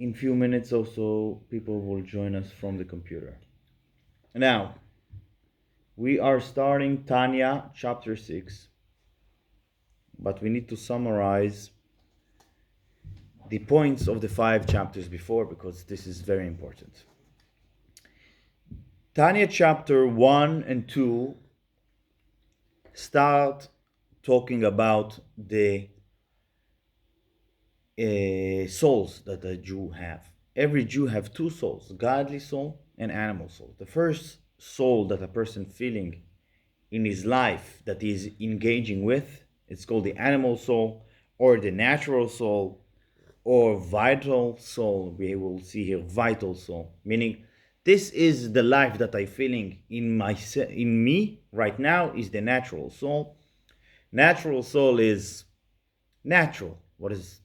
in few minutes or so, people will join us from the computer. Now, we are starting Tanya Chapter 6, but we need to summarize the points of the 5 chapters before because this is very important. Tanya Chapter 1 and 2 start talking about the souls that a Jew have. Every Jew have two souls, godly soul and animal soul. The first soul that a person feeling in his life that he is engaging with, it's called the animal soul or the natural soul or vital soul. We will see here vital soul, meaning this is the life that I feeling in me right now is the natural soul. Natural soul is natural.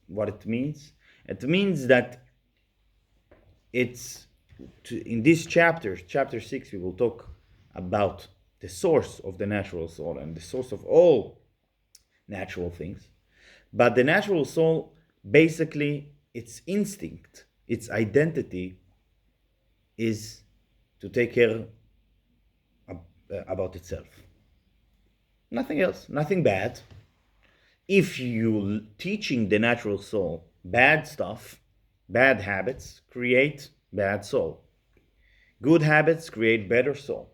What it means? It means that in this chapter 6, we will talk about the source of the natural soul and the source of all natural things. But the natural soul, basically, its instinct, its identity is to take care about itself. Nothing else, nothing bad. If you teaching the natural soul bad stuff, bad habits create bad soul. Good habits create better soul.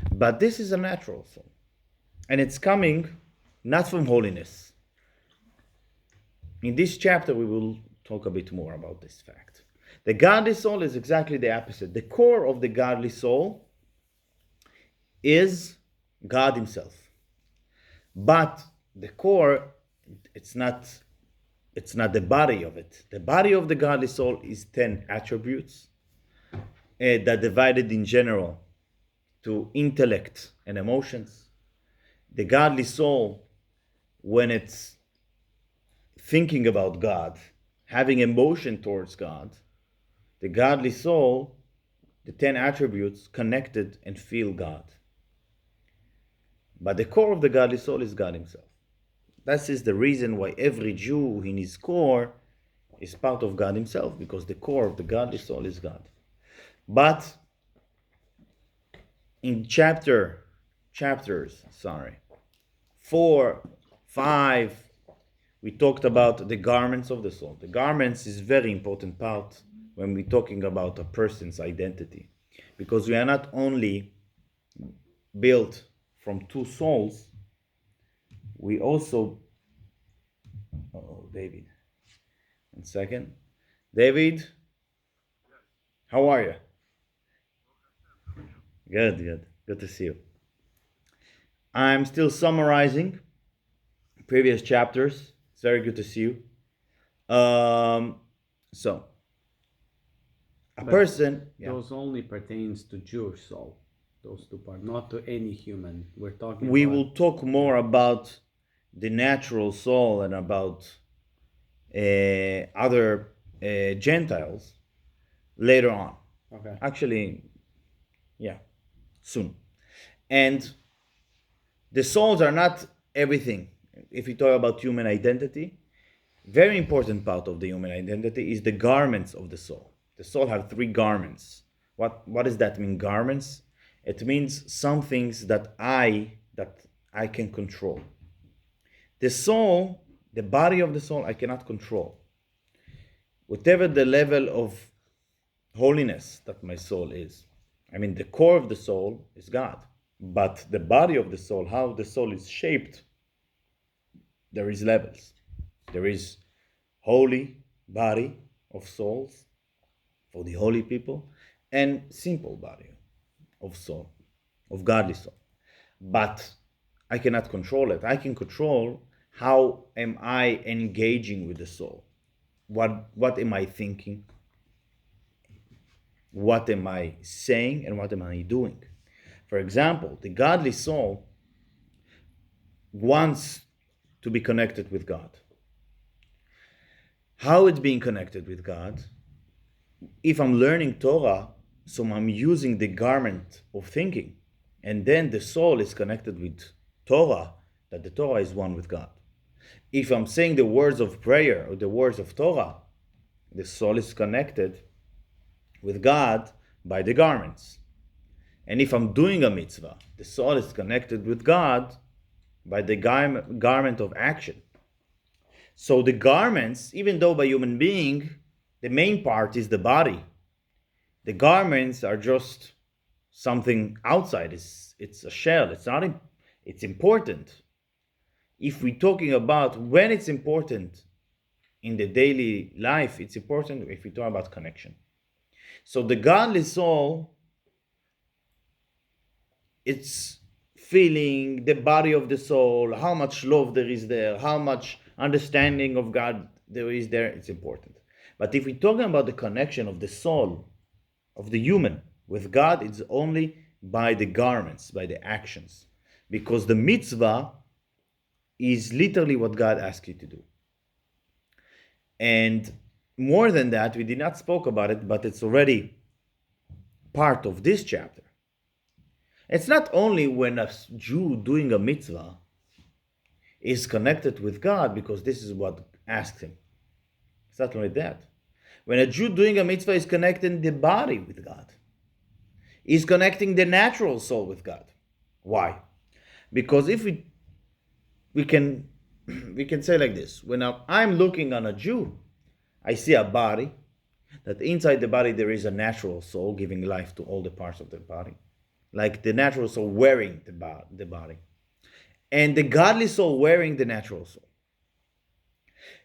But this is a natural soul. And it's coming not from holiness. In this chapter, we will talk a bit more about this fact. The godly soul is exactly the opposite. The core of the godly soul is God himself. But the core, it's not the body of it. The body of the godly soul is 10 attributes that divided in general to intellect and emotions. The godly soul, when it's thinking about God, having emotion towards God, the godly soul, the 10 attributes connected and feel God. But the core of the godly soul is God himself. That is the reason why every Jew in his core is part of God himself, because the core of the godly soul is God. But in chapters 4, 5, we talked about the garments of the soul. The garments is very important part when we're talking about a person's identity, because we are not only built from two souls, we also, David, 1 second. David, how are you? Good to see you. I'm still summarizing previous chapters. It's very good to see you. So, person. Those only pertains to Jewish soul. Those two parts, not to any human. We will talk more about the natural soul and about other Gentiles later on. Okay. Actually, soon. And the souls are not everything. If we talk about human identity, very important part of the human identity is the garments of the soul. The soul have 3 garments. What does that mean, garments? It means some things that I can control. The soul, the body of the soul, I cannot control. Whatever the level of holiness that my soul is, I mean, the core of the soul is God. But the body of the soul, how the soul is shaped, there is levels. There is holy body of souls for the holy people, and simple body of soul, of godly soul. But I cannot control it. I can control how am I engaging with the soul. What am I thinking? What am I saying and what am I doing? For example, the godly soul wants to be connected with God. How it's being connected with God? If I'm learning Torah, so I'm using the garment of thinking, and then the soul is connected with Torah, that the Torah is one with God. If I'm saying the words of prayer or the words of Torah, The soul is connected with God by the garments. And if I'm doing a mitzvah, the soul is connected with God by the garment of action. So the garments, even though by human being, the main part is the body, the garments are just something outside. It's a shell. It's not. It's important. If we're talking about when it's important in the daily life, it's important if we talk about connection. So the godly soul, it's feeling the body of the soul, how much love there is there, how much understanding of God there is there, it's important. But if we're talking about the connection of the soul, of the human with God, it's only by the garments, by the actions. Because the mitzvah is literally what God asks you to do. And more than that, we did not spoke about it, but it's already part of this chapter. It's not only when a Jew doing a mitzvah is connected with God because this is what asked him. It's not only that. When a Jew doing a mitzvah is connecting the body with God, is connecting the natural soul with God. Why? Because if we can say like this: when I'm looking on a Jew, I see a body, that inside the body there is a natural soul giving life to all the parts of the body, like the natural soul wearing the body, and the godly soul wearing the natural soul.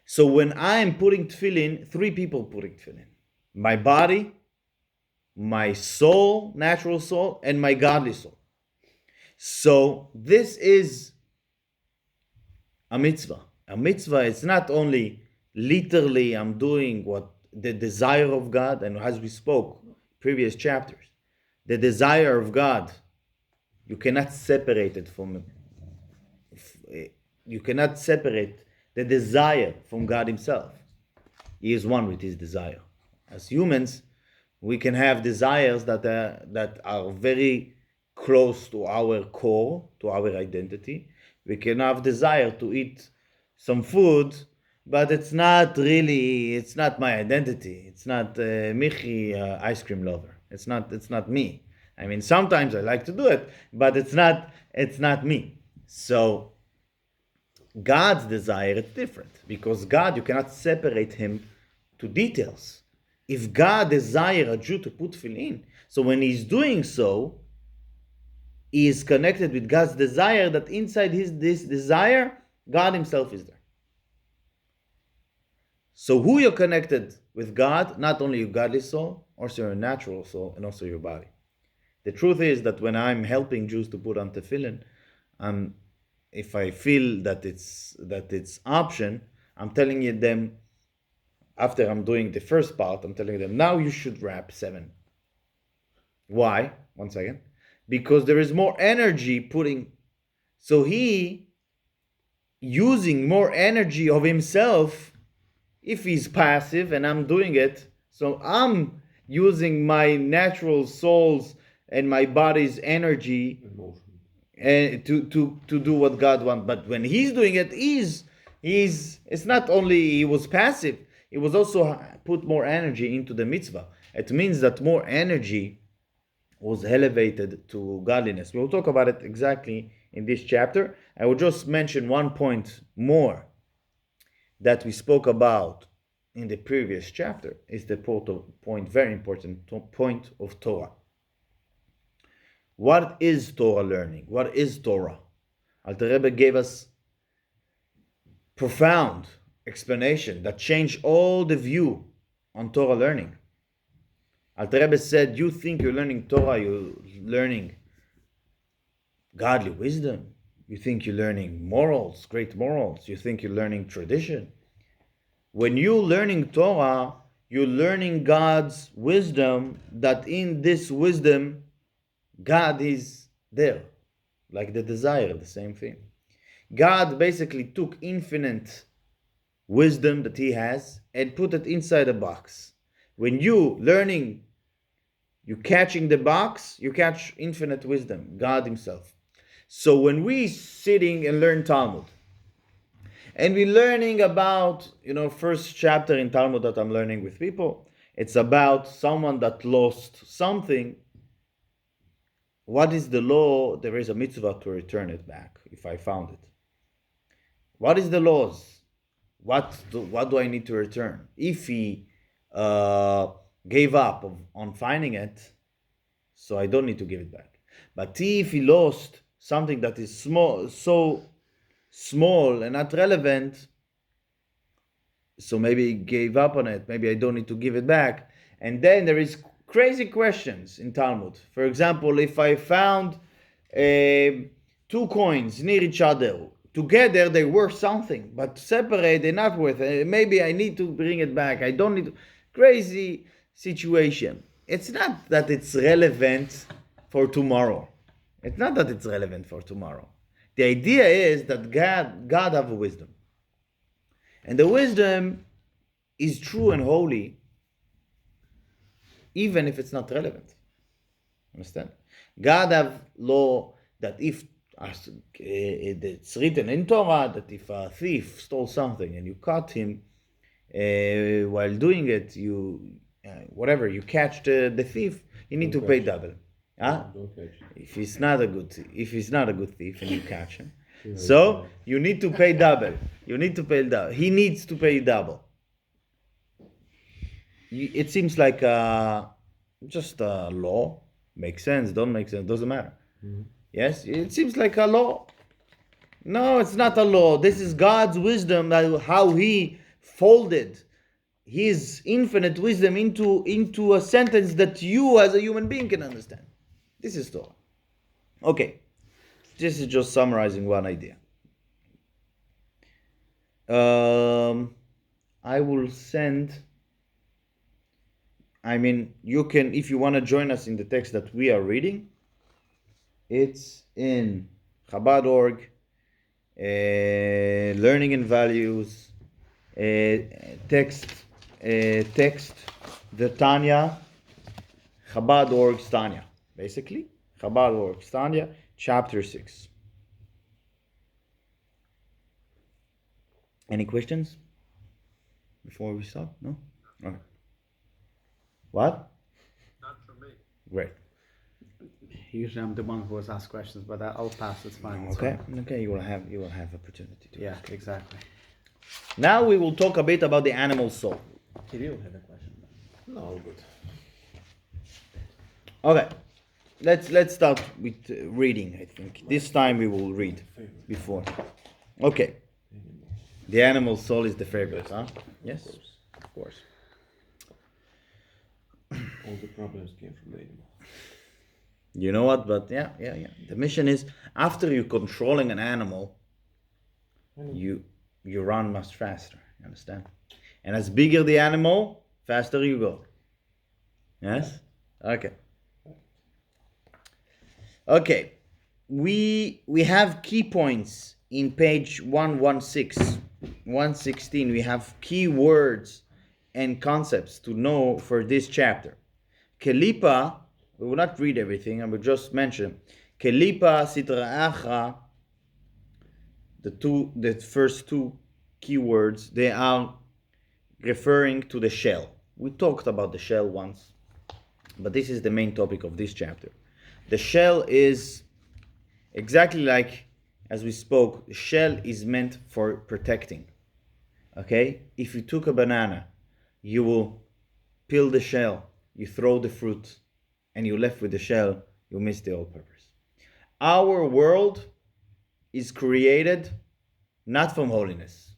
So when I'm putting tefillin, three people putting tefillin: my body, my soul, natural soul, and my godly soul. So this is a mitzvah. A mitzvah is not only literally I'm doing what the desire of God, and as we spoke previous chapters, the desire of God, you cannot separate it from you cannot separate the desire from God himself. He is one with his desire. As humans, we can have desires that are very close to our core, to our identity. We can have desire to eat some food, but it's not my identity. It's not Michi, ice cream lover. It's not me. I mean, sometimes I like to do it, but it's not me. So God's desire is different, because God, you cannot separate him to details. If God desires a Jew to put tefillin, so when he's doing so, he is connected with God's desire, that inside this desire, God himself is there. So who you're connected with God, not only your godly soul, also your natural soul, and also your body. The truth is that when I'm helping Jews to put on tefillin, if I feel that it's option, I'm telling them, after I'm doing the first part, I'm telling them, now you should wrap 7. Why? 1 second. Because there is more energy putting, so he using more energy of himself if he's passive and I'm doing it. So I'm using my natural soul's and my body's energy and to do what God wants. But when he's doing it, it's not only he was passive, it was also put more energy into the mitzvah. It means that more energy was elevated to godliness. We'll talk about it exactly in this chapter. I will just mention one point more that we spoke about in the previous chapter. Is the point, very important point of Torah. What is Torah learning? What is Torah? Alter Rebbe gave us profound explanation that changed all the view on Torah learning. Alter Rebbe said, you think you're learning Torah, you're learning godly wisdom. You think you're learning morals, great morals. You think you're learning tradition. When you're learning Torah, you're learning God's wisdom, that in this wisdom, God is there. Like the desire, the same thing. God basically took infinite wisdom that he has and put it inside a box. When you learning, you catching the box, you catch infinite wisdom, God himself. So when we sitting and learn Talmud, And we're learning about, first chapter in Talmud that I'm learning with people. It's about someone that lost something. What is the law? There is a mitzvah to return it back if I found it. What is the laws? What do I need to return? If he gave up on finding it, so I don't need to give it back. But if he lost something that is so small and not relevant, so maybe he gave up on it, maybe I don't need to give it back. And then there is crazy questions in Talmud. For example, if I found two coins near each other, together they worth something, but separate they're not worth it. Maybe I need to bring it back. I don't need to. Crazy situation. It's not that it's relevant for tomorrow. It's not that it's relevant for tomorrow. The idea is that God have a wisdom. And the wisdom is true and holy, even if it's not relevant. Understand? God have law that if it's written in Torah that if a thief stole something and you caught him while doing it, you catch the thief, you need to pay double. Huh? If he's not a good thief and you catch him, so you need to pay double. You need to pay double. He needs to pay double. It seems like just a law. Makes sense, don't make sense, doesn't matter. Mm-hmm. Yes, it seems like a law. No, it's not a law. This is God's wisdom, how He folded His infinite wisdom into a sentence that you as a human being can understand. This is Torah. Okay, this is just summarizing one idea. I will send. You can, if you want to join us in the text that we are reading, it's in Chabad.org, Learning and Values, text, the Tanya, Chabad.org Tanya, basically. Chabad.org Tanya, chapter 6. Any questions before we start? No? All right. What? Not for me. Great. Usually I'm the one who was asked questions, but I'll pass. It's fine. It's Okay. fine. Okay. You will have opportunity to. Yeah, exactly. Now we will talk a bit about the animal soul. Kirill had a question. No, all good. Okay. Let's start with reading. I think this time we will read before. Okay. The animal soul is the favorite, huh? Yes. Of course. All the problems came from the animal. You know what? But yeah. The mission is after you're controlling an animal, you run much faster. You understand? And as bigger the animal, faster you go. Yes? Okay. Okay. We have key points in page 116. 116. We have key words and concepts to know for this chapter. Kelipa, we will not read everything, I will just mention. Kelipa sitra'acha, the first two keywords, they are referring to the shell. We talked about the shell once, but this is the main topic of this chapter. The shell is exactly like as we spoke, the shell is meant for protecting. Okay? If you took a banana, you will peel the shell, you throw the fruit, and you're left with the shell, you miss the whole purpose. Our world is created not from holiness.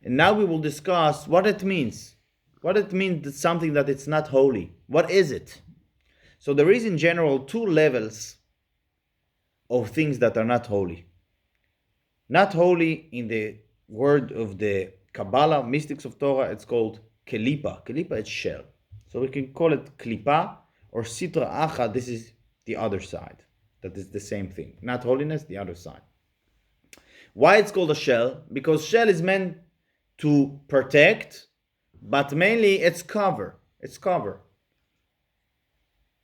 And now we will discuss what it means. What it means that something that it's not holy. What is it? So there is in general two levels of things that are not holy. Not holy in the word of the Kabbalah, mystics of Torah, it's called Kelipa. Kelipa is shell. So we can call it Klipa or Sitra Acha. This is the other side. That is the same thing. Not holiness, the other side. Why it's called a shell? Because shell is meant to protect, but mainly it's cover. It's cover.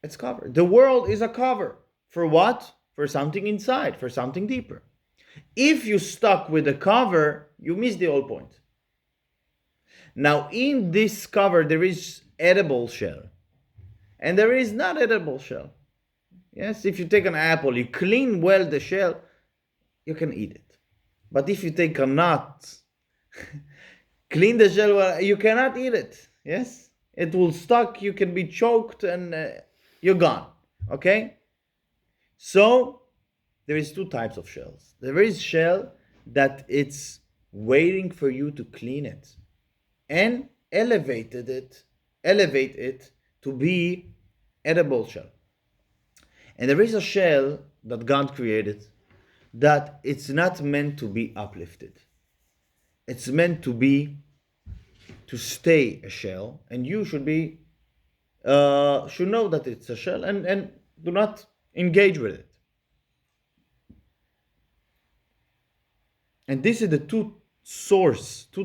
It's cover. The world is a cover. For what? For something inside, for something deeper. If you stuck with the cover, You miss the whole point. Now, in this cover, there is edible shell, and there is not edible shell. Yes, if you take an apple, you clean well the shell, you can eat it. But if you take a nut, clean the shell well, you cannot eat it. Yes, it will stuck. You can be choked, and you're gone. Okay. So there is two types of shells. There is shell that it's waiting for you to clean it and elevate it to be edible shell. And there is a shell that God created that it's not meant to be uplifted. It's meant to stay a shell, and you should know that it's a shell, and do not engage with it. And this is the two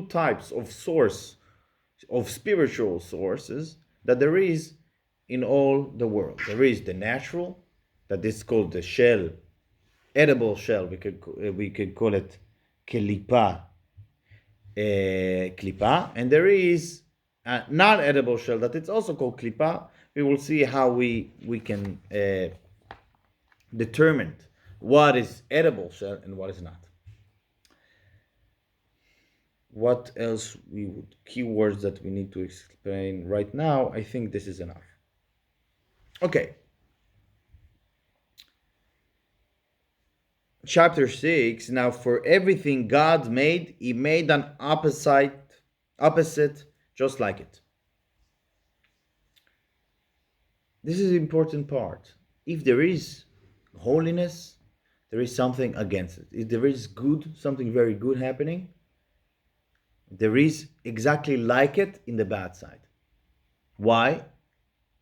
types of source of spiritual sources that there is in all the world. There is the natural, that is called the shell, edible shell. We could call it klipa, and there is a non-edible shell that it's also called klipa. We will see how we can determine what is edible shell and what is not. What else keywords that we need to explain right now? I think this is enough. Okay. Chapter 6. Now, for everything God made, He made an opposite just like it. This is the important part. If there is holiness, there is something against it. If there is good, something very good happening, there is exactly like it in the bad side. Why?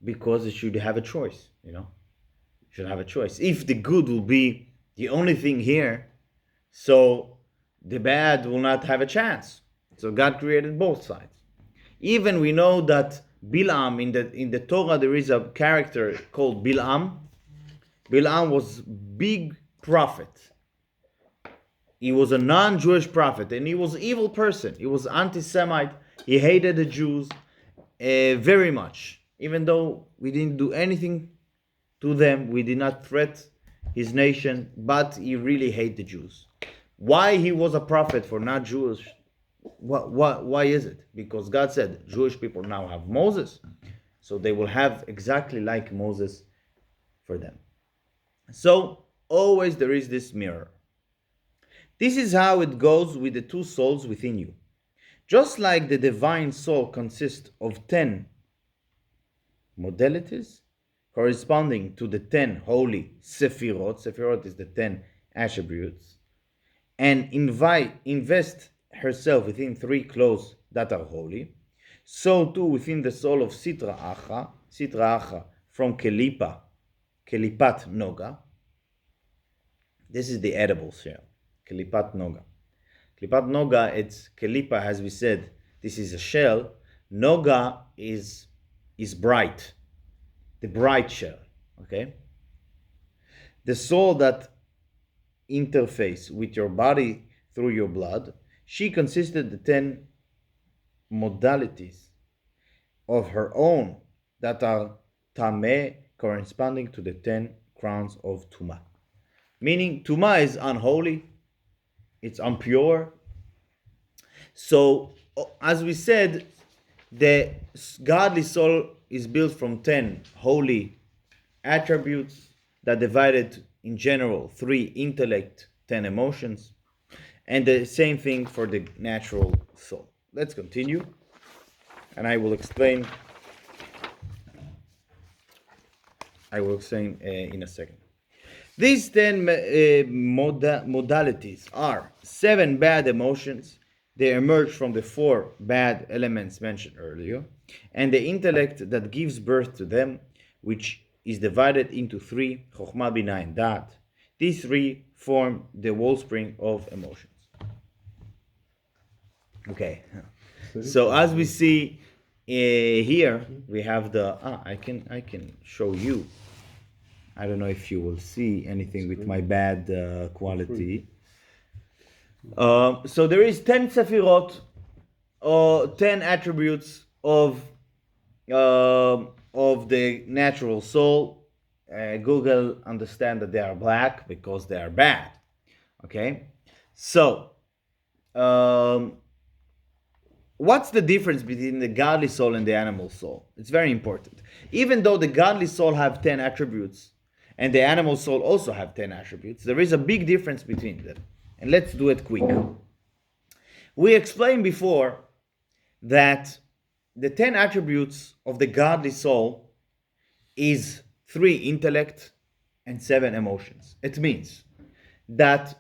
Because it should have a choice, It should have a choice. If the good will be the only thing here, so the bad will not have a chance. So God created both sides. Even we know that Bilam, in the Torah, there is a character called Bilam. Bilam was big prophet. He was a non-Jewish prophet, and he was an evil person. He was anti-Semite. He hated the Jews very much. Even though we didn't do anything to them, we did not threat his nation, but he really hated the Jews. Why he was a prophet for not Jewish? Why is it? Because God said Jewish people now have Moses, so they will have exactly like Moses for them. So always there is this mirror. This is how it goes with the two souls within you. Just like the divine soul consists of 10 modalities corresponding to the 10 holy Sephirot. Sephirot is the 10 attributes. And invest herself within 3 clothes that are holy. So too within the soul of Sitra Acha from Kelipat Noga. This is the edible shell. Kelipat Noga. Kelipat Noga, it's Kelipa, as we said, this is a shell. Noga is bright. The bright shell. Okay? The soul that interface with your body through your blood, she consisted the 10 modalities of her own that are tameh, corresponding to the 10 crowns of Tumah. Meaning, Tumah is unholy, it's impure. So, as we said, the godly soul is built from 10 holy attributes that divided in general 3 intellect, 10 emotions, and the same thing for the natural soul. Let's continue, and I will explain in a second. These 10 modalities are 7 bad emotions. They emerge from the 4 bad elements mentioned earlier, and the intellect that gives birth to them, which is divided into 3, Chokhmah, Binah, and Dat. These 3 form the wellspring of emotions. Okay, so as we see here, we have the, I can show you. I don't know if you will see anything with my bad quality. So there is 10 sefirot, or 10 attributes of the natural soul. Google understand that they are black because they are bad. Okay, so what's the difference between the godly soul and the animal soul? It's very important. Even though the godly soul have 10 attributes and the animal soul also have 10 attributes, there is a big difference between them. And let's do it quick. We explained before that the 10 attributes of the godly soul is 3 intellect and 7 emotions. It means that,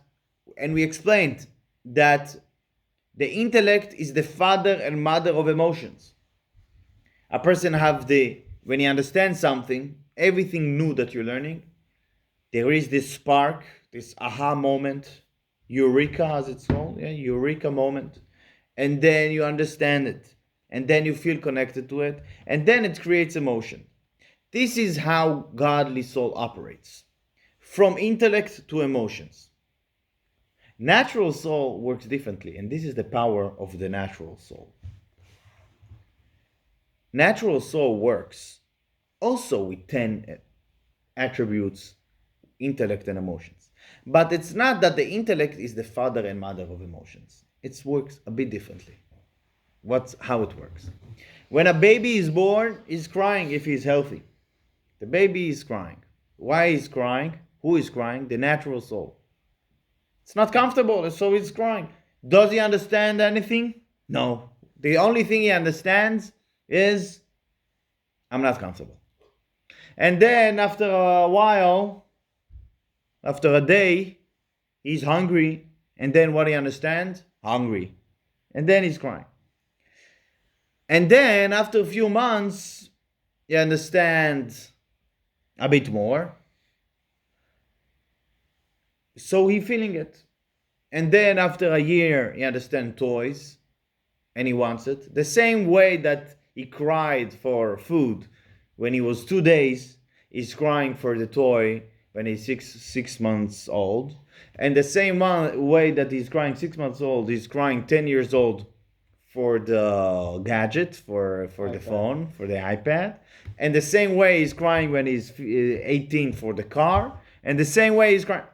and we explained that the intellect is the father and mother of emotions. A person when he understands something, everything new that you're learning, there is this spark, this aha moment, eureka as it's called, eureka moment, and then you understand it, and then you feel connected to it, and then it creates emotion. This is how godly soul operates, from intellect to emotions. Natural soul works differently, and this is the power of the natural soul. Natural soul works also with 10 attributes, intellect and emotions. But it's not that the intellect is the father and mother of emotions. It works a bit differently. How it works. When a baby is born, he's crying if he's healthy. The baby is crying. Why is crying? Who is crying? The natural soul. It's not comfortable, so he's crying. Does he understand anything? No. The only thing he understands is, I'm not comfortable. And then after a while, after a day, he's hungry. And then what he understands? Hungry. And then he's crying. And then after a few months, he understands a bit more. So he's feeling it. And then after a year, he understands toys and he wants it. The same way that he cried for food when he was 2 days, he's crying for the toy when he's six months old. And the same way that he's crying 6 months old, he's crying 10 years old for the gadget, for the phone, for the iPad. And the same way he's crying when he's 18 for the car. And the same way he's crying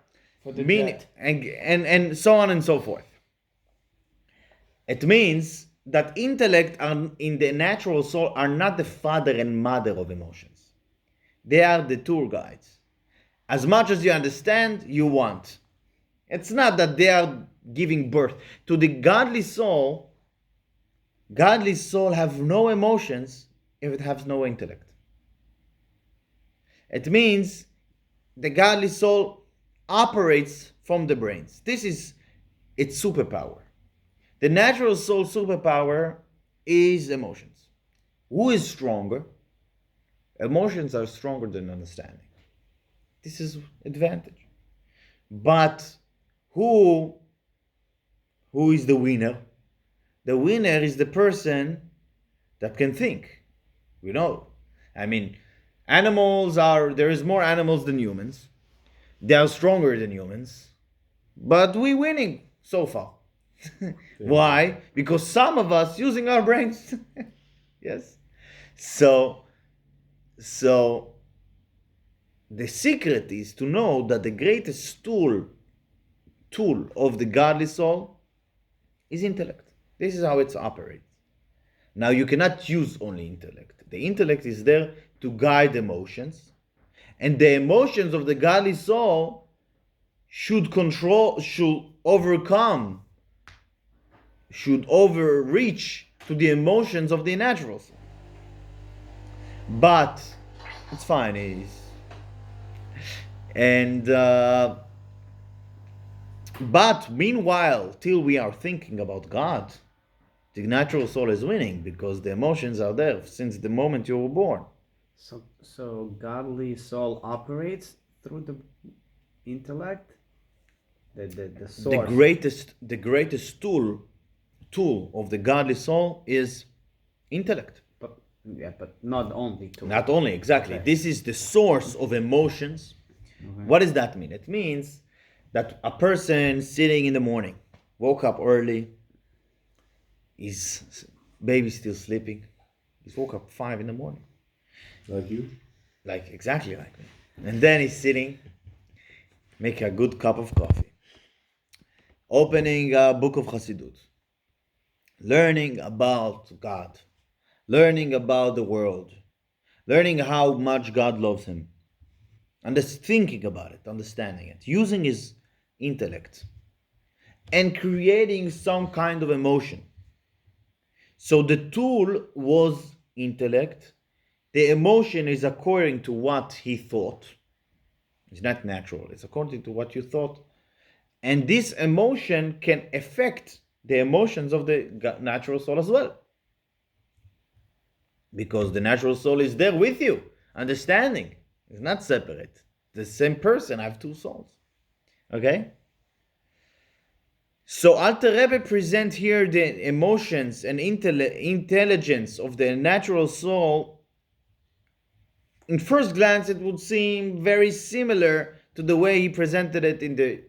For the jet. jet. And so on and so forth. It means that intellect in the natural soul are not the father and mother of emotions. They are the tour guides. As much as you understand, you want. It's not that they are giving birth. To the godly soul have no emotions if it has no intellect. It means the godly soul operates from the brains. This is its superpower. The natural soul superpower is emotions. Who is stronger? Emotions are stronger than understanding. This is advantage. But who is the winner? The winner is the person that can think. We know. I mean, there is more animals than humans. They are stronger than humans. But we're winning so far. Why? Because some of us using our brains. Yes. So the secret is to know that the greatest tool of the godly soul is intellect. This is how it operates. Now you cannot use only intellect. The intellect is there to guide emotions, and the emotions of the godly soul should overreach to the emotions of the natural soul. But it's fine. But meanwhile, till we are thinking about God, the natural soul is winning because the emotions are there since the moment you were born. So godly soul operates through the intellect, the source. The greatest tool of the godly soul is intellect. But not only to. Not only, exactly. Okay. This is the source of emotions. Okay. What does that mean? It means that a person sitting in the morning woke up early. His baby's still sleeping. He's woke up 5 in the morning. Like you? Like, exactly like me. And then he's sitting, make a good cup of coffee, opening a book of Hasidut, learning about God, learning about the world, learning how much God loves him, and just thinking about it, understanding it, using his intellect, and creating some kind of emotion. So the tool was intellect. The emotion is according to what he thought. It's not natural, it's according to what you thought. And this emotion can affect the emotions of the natural soul as well. Because the natural soul is there with you, understanding. It's not separate. The same person, I have two souls. Okay? So Alter Rebbe present here the emotions and intelligence of the natural soul. In first glance, it would seem very similar to the way he presented it in the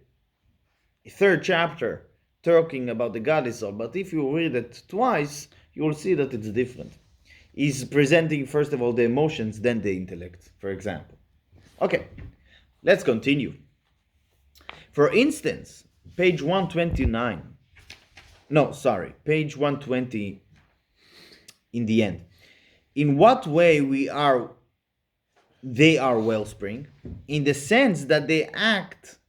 third chapter, talking about the godly soul. But if you read it twice, you will see that it's different. He's presenting first of all the emotions, then the intellect, for example. Okay, let's continue. For instance, page 129. No, sorry, page 120 in the end. In what way they are wellspring? In the sense that they act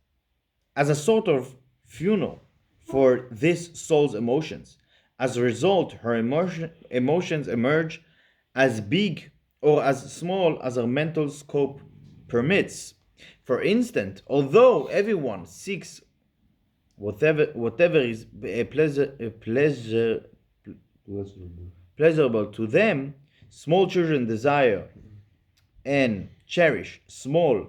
as a sort of funnel for this soul's emotions. As a result, her emotions emerge as big or as small as her mental scope permits. For instance, although everyone seeks whatever is pleasurable to them, small children desire and cherish small,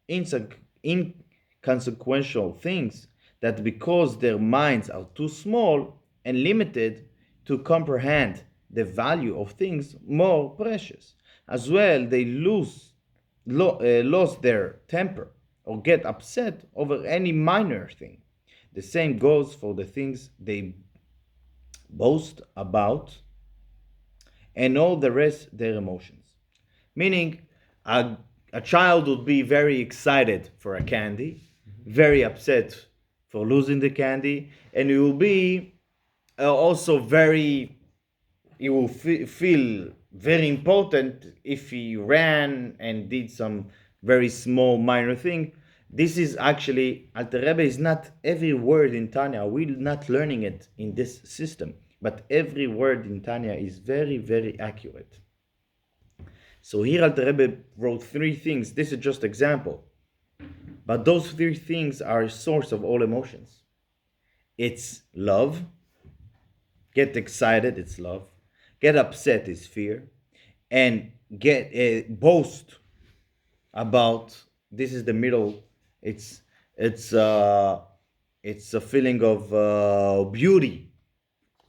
inconsequential things that, because their minds are too small and limited to comprehend the value of things more precious, as well they lose their temper or get upset over any minor thing. The same goes for the things they boast about and all the rest their emotions. Meaning, a child would be very excited for a candy, very upset for losing the candy, and he will be also he will feel very important if he ran and did some very small minor thing. This is actually, Alter Rebbe is not every word in Tanya, we're not learning it in this system, but every word in Tanya is very, very accurate. So here Alter Rebbe wrote 3 things. This is just example. But those 3 things are a source of all emotions. It's love. Get excited, it's love. Get upset is fear. And get boast about, this is the middle. It's a feeling of beauty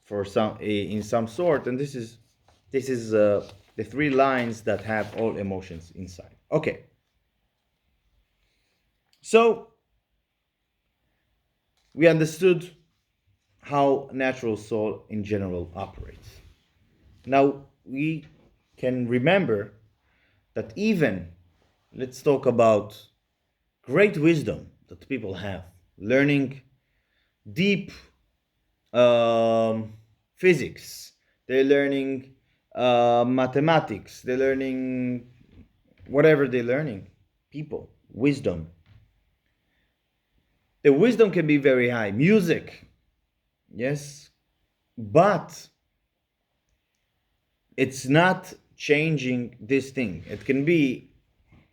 for some in some sort, and this is the 3 lines that have all emotions inside. Okay, so we understood how natural soul in general operates. Now we can remember that even, let's talk about great wisdom that people have, learning deep physics, they're learning mathematics, they're learning whatever they're learning, people, wisdom. The wisdom can be very high, music, yes, but it's not changing this thing. It can be,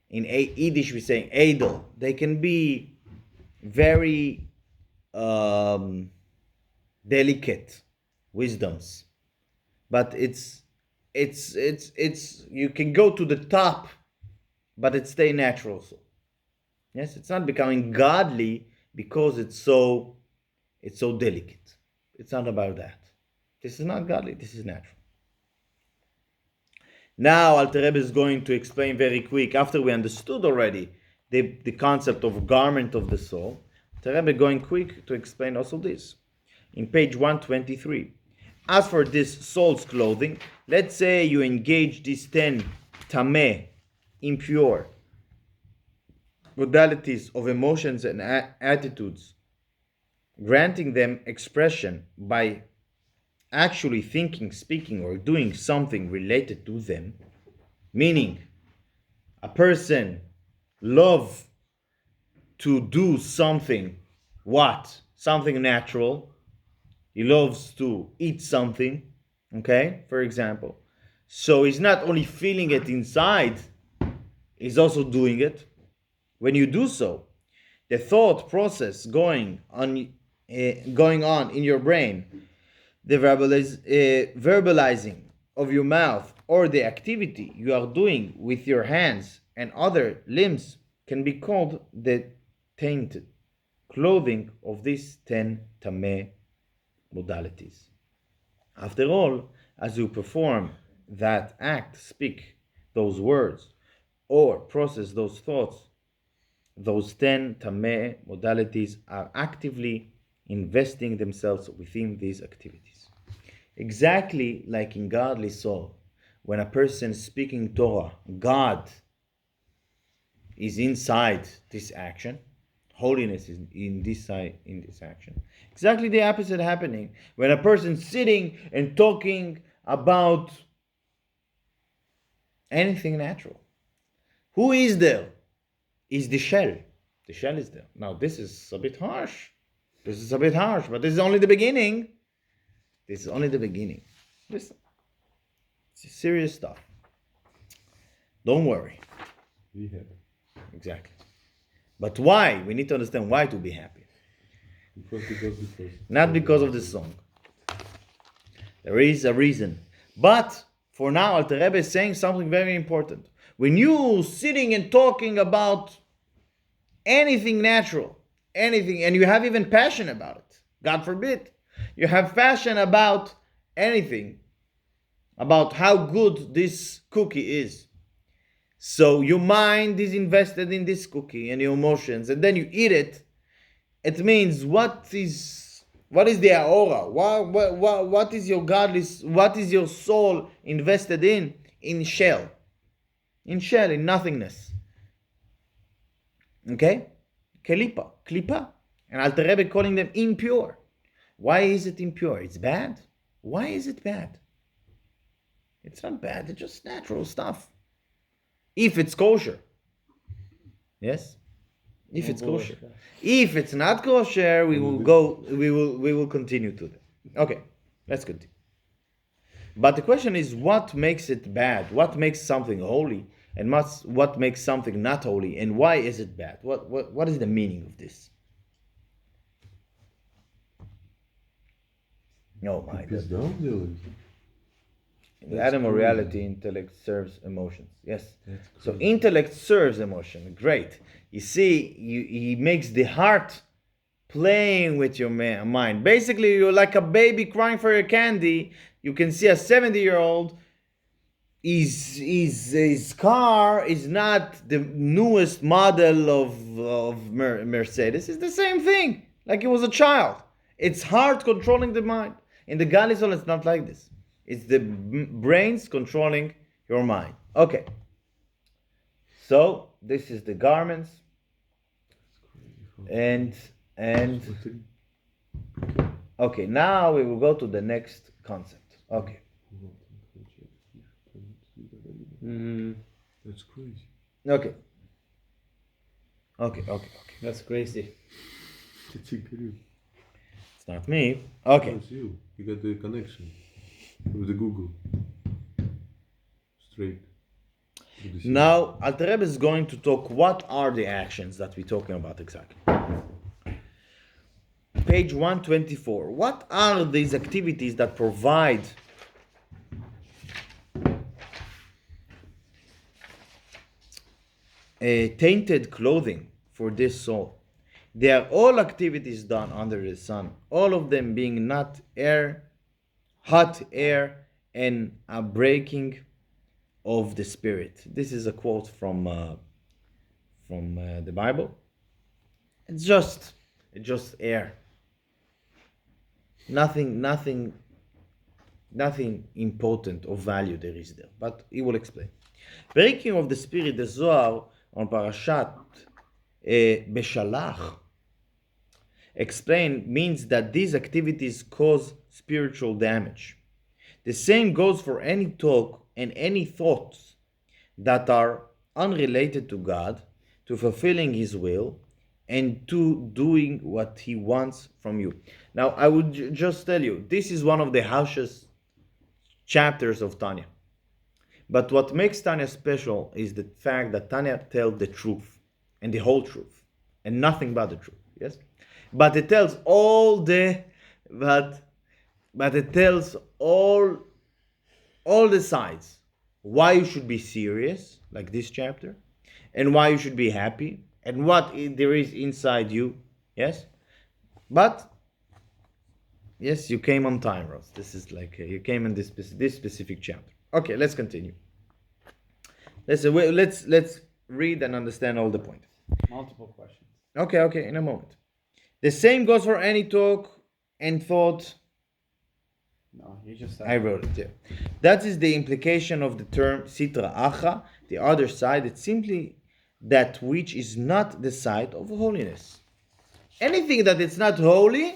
in Yiddish we say edel, they can be very delicate wisdoms, but it's you can go to the top, but it stay natural. So yes, it's not becoming godly because it's so delicate. It's not about that. This is not godly, this is natural. Now Alter Rebbe is going to explain very quick, after we understood already the concept of garment of the soul. Alter Rebbe going quick to explain also this. in page 123. As for this soul's clothing, let's say you engage these 10 tameh, impure, modalities of emotions and attitudes, granting them expression by actually thinking, speaking, or doing something related to them, meaning a person love to do something, what? Something natural. He loves to eat something, okay, for example. So he's not only feeling it inside, he's also doing it. When you do so, the thought process going on in your brain, the verbalizing of your mouth, or the activity you are doing with your hands and other limbs can be called the tainted clothing of these 10 tameh modalities. After all, as you perform that act, speak those words, or process those thoughts, those 10 tameh modalities are actively investing themselves within these activities. Exactly like in godly soul, when a person is speaking Torah, God is inside this action. Holiness is in this action. Exactly the opposite happening when a person sitting and talking about anything natural. Who is there? Is the shell. The shell is there. Now this is a bit harsh. But this is only the beginning. This is only the beginning. Listen, it's serious stuff. Don't worry. Be happy. Exactly. But why? We need to understand why to be happy. Because. Not because of the song. There is a reason. But for now, Alter Rebbe is saying something very important. When you sitting and talking about anything natural, anything, and you have even passion about it, God forbid, you have passion about anything, about how good this cookie is. So your mind is invested in this cookie and your emotions, and then you eat it. It means what is the aura? What is your godly? What is your soul invested in? In shell, in nothingness. Okay, klipa, and Alter Rebbe calling them impure. Why is it impure? It's bad. Why is it bad? It's not bad. It's just natural stuff. If it's kosher, yes. If it's kosher. If it's not kosher, we will continue to that. Okay, let's continue. But the question is, what makes it bad? What makes something holy, and what makes something not holy, and why is it bad? What is the meaning of this? No, my God. Down, Dylan. In the animal reality, intellect serves emotions. Yes. So intellect serves emotion. Great. You see, he makes the heart playing with your mind. Basically, you're like a baby crying for your candy. You can see a 70-year-old. His car is not the newest model of Mercedes. It's the same thing. Like he was a child. It's heart controlling the mind. In the Gali Soul, it's not like this. It's the brains controlling your mind. Okay. So this is the garments, and okay. Now we will go to the next concept. Okay. That's crazy. Okay. That's crazy. It's not me. Okay. It's you. You got the connection with the Google. Straight. Now, Alter Rebbe is going to talk what are the actions that we're talking about exactly. Page 124. What are these activities that provide a tainted clothing for this soul? They are all activities done under the sun, all of them being not air, hot air, and a breaking of the spirit. This is a quote from the Bible. It's just air. Nothing important of value there is there. But he will explain. Breaking of the spirit, the Zohar on Parashat Beshalach explain means that these activities cause spiritual damage. The same goes for any talk and any thoughts that are unrelated to God, to fulfilling His will, and to doing what He wants from you. Now, I would just tell you, this is one of the harshest chapters of Tanya. But what makes Tanya special is the fact that Tanya tells the truth and the whole truth and nothing but the truth. Yes, but it tells but it tells all the sides. Why you should be serious, like this chapter, and why you should be happy, and what there is inside you. Yes, but yes, you came on time, Ross. This is like you came in this specific chapter. Okay, let's continue. Let's read and understand all the point. Multiple questions. Okay, in a moment. The same goes for any talk and thought. No, you just said I wrote it, yeah. That is the implication of the term sitra acha, the other side. It's simply that which is not the side of holiness. Anything that it's not holy,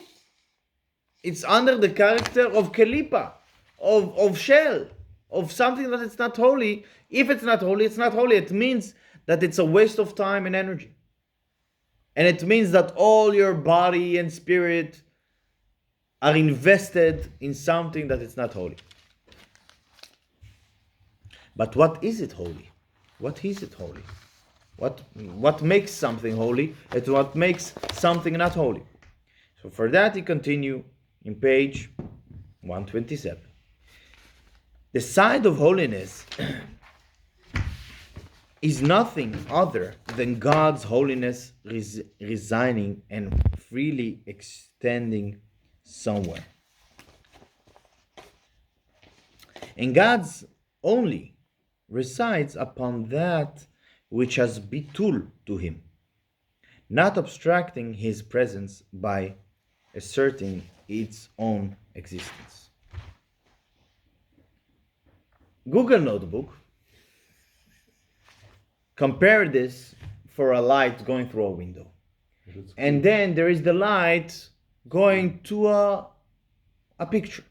it's under the character of kelipa, of shell, of something that it's not holy. If it's not holy, it's not holy. It means that it's a waste of time and energy. And it means that all your body and spirit are invested in something that is not holy. But what is it holy? What is it holy? What makes something holy? It's what makes something not holy. So for that, he continue in page 127. The side of holiness is nothing other than God's holiness resigning and freely extending somewhere. And God's only resides upon that which has bitul to him, not abstracting his presence by asserting its own existence. Google Notebook compare this for a light going through a window. And then there is the light going to a picture.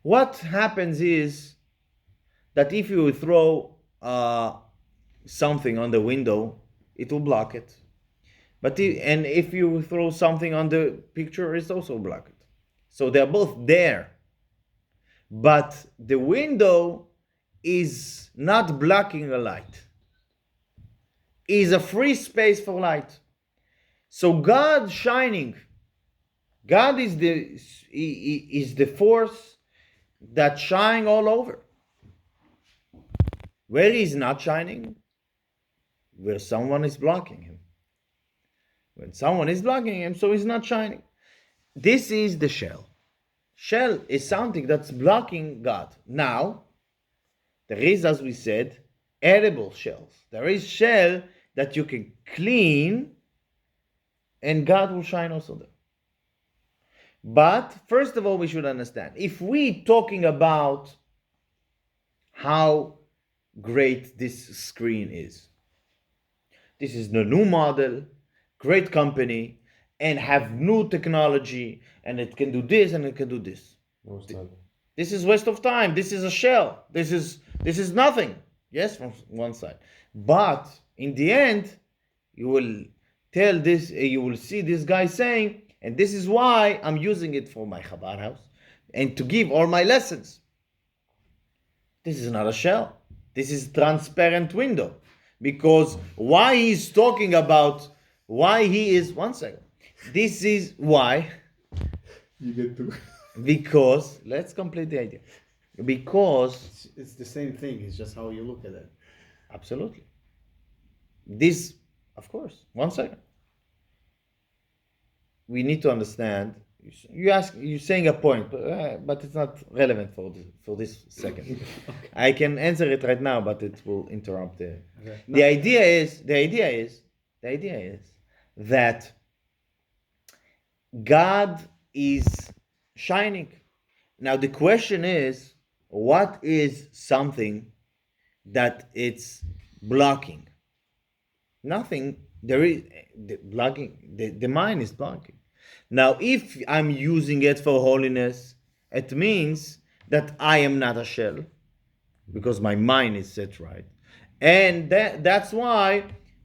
What happens is that if you throw something on the window, it will block it. And if you throw something on the picture, it's also block it. So they're both there. But the window is not blocking the light. Is a free space for light. So God shining. God is the force that shines all over. Where he is not shining? Where someone is blocking him. When someone is blocking him, so he's not shining. This is the shell. Shell is something that's blocking God. Now, there is, as we said, edible shells. There is shell that you can clean and God will shine also there. But first of all, we should understand, if we talking about how great this screen is, this is the new model, great company, and have new technology, and it can do this and it can do this. This is waste of time. This is a shell. This is nothing. Yes, from one side. But in the end, you will tell this, you will see this guy saying, and this is why I'm using it for my Chabad house and to give all my lessons. This is not a shell. This is transparent window. Because why he's talking about why he is, one second. This is why. You get to. Because, let's complete the idea. Because. it's the same thing. It's just how you look at it. Absolutely. This, of course. One second. We need to understand. You're saying a point, but it's not relevant for this second. Okay. I can answer it right now, but it will interrupt the. Okay. The idea is that God is shining. Now the question is, what is something that it's blocking? Nothing. There is the blocking. The mind is blocking. Now, if I'm using it for holiness, it means that I am not a shell because my mind is set right, and that's why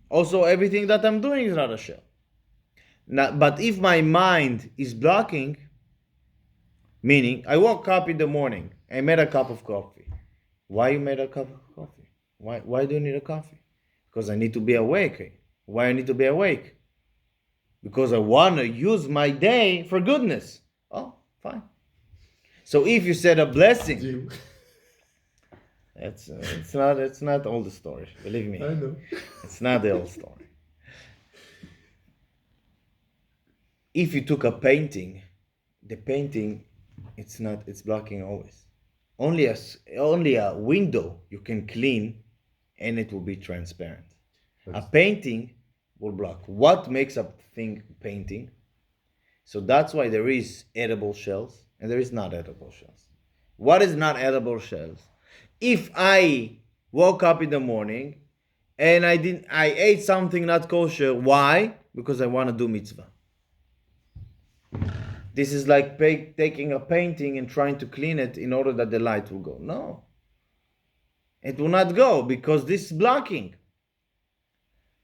also everything that I'm doing is not a shell. Now, but if my mind is blocking, meaning I woke up in the morning, I made a cup of coffee. Why you made a cup of coffee? Why do you need a coffee? Because I need to be awake. Why I need to be awake? Because I want to use my day for goodness. Oh, fine. So if you said a blessing, Jim. it's not all the story. Believe me, I know. it's not the whole story. If you took a painting, the painting, it's blocking always. Only a window you can clean, and it will be transparent. A painting will block. What makes a thing painting? So that's why there is edible shells and there is not edible shells. What is not edible shells? If I woke up in the morning and I ate something not kosher, why? Because I want to do mitzvah. This is like taking a painting and trying to clean it in order that the light will go. No. It will not go because this is blocking.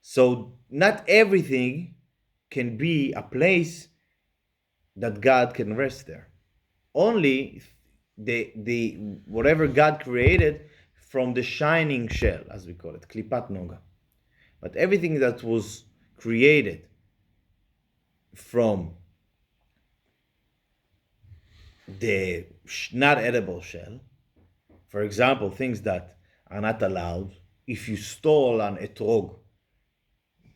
So not everything can be a place that God can rest there. Only the whatever God created from the shining shell, as we call it, klipat noga. But everything that was created from the not edible shell, for example, things that are not allowed, if you stole an etrog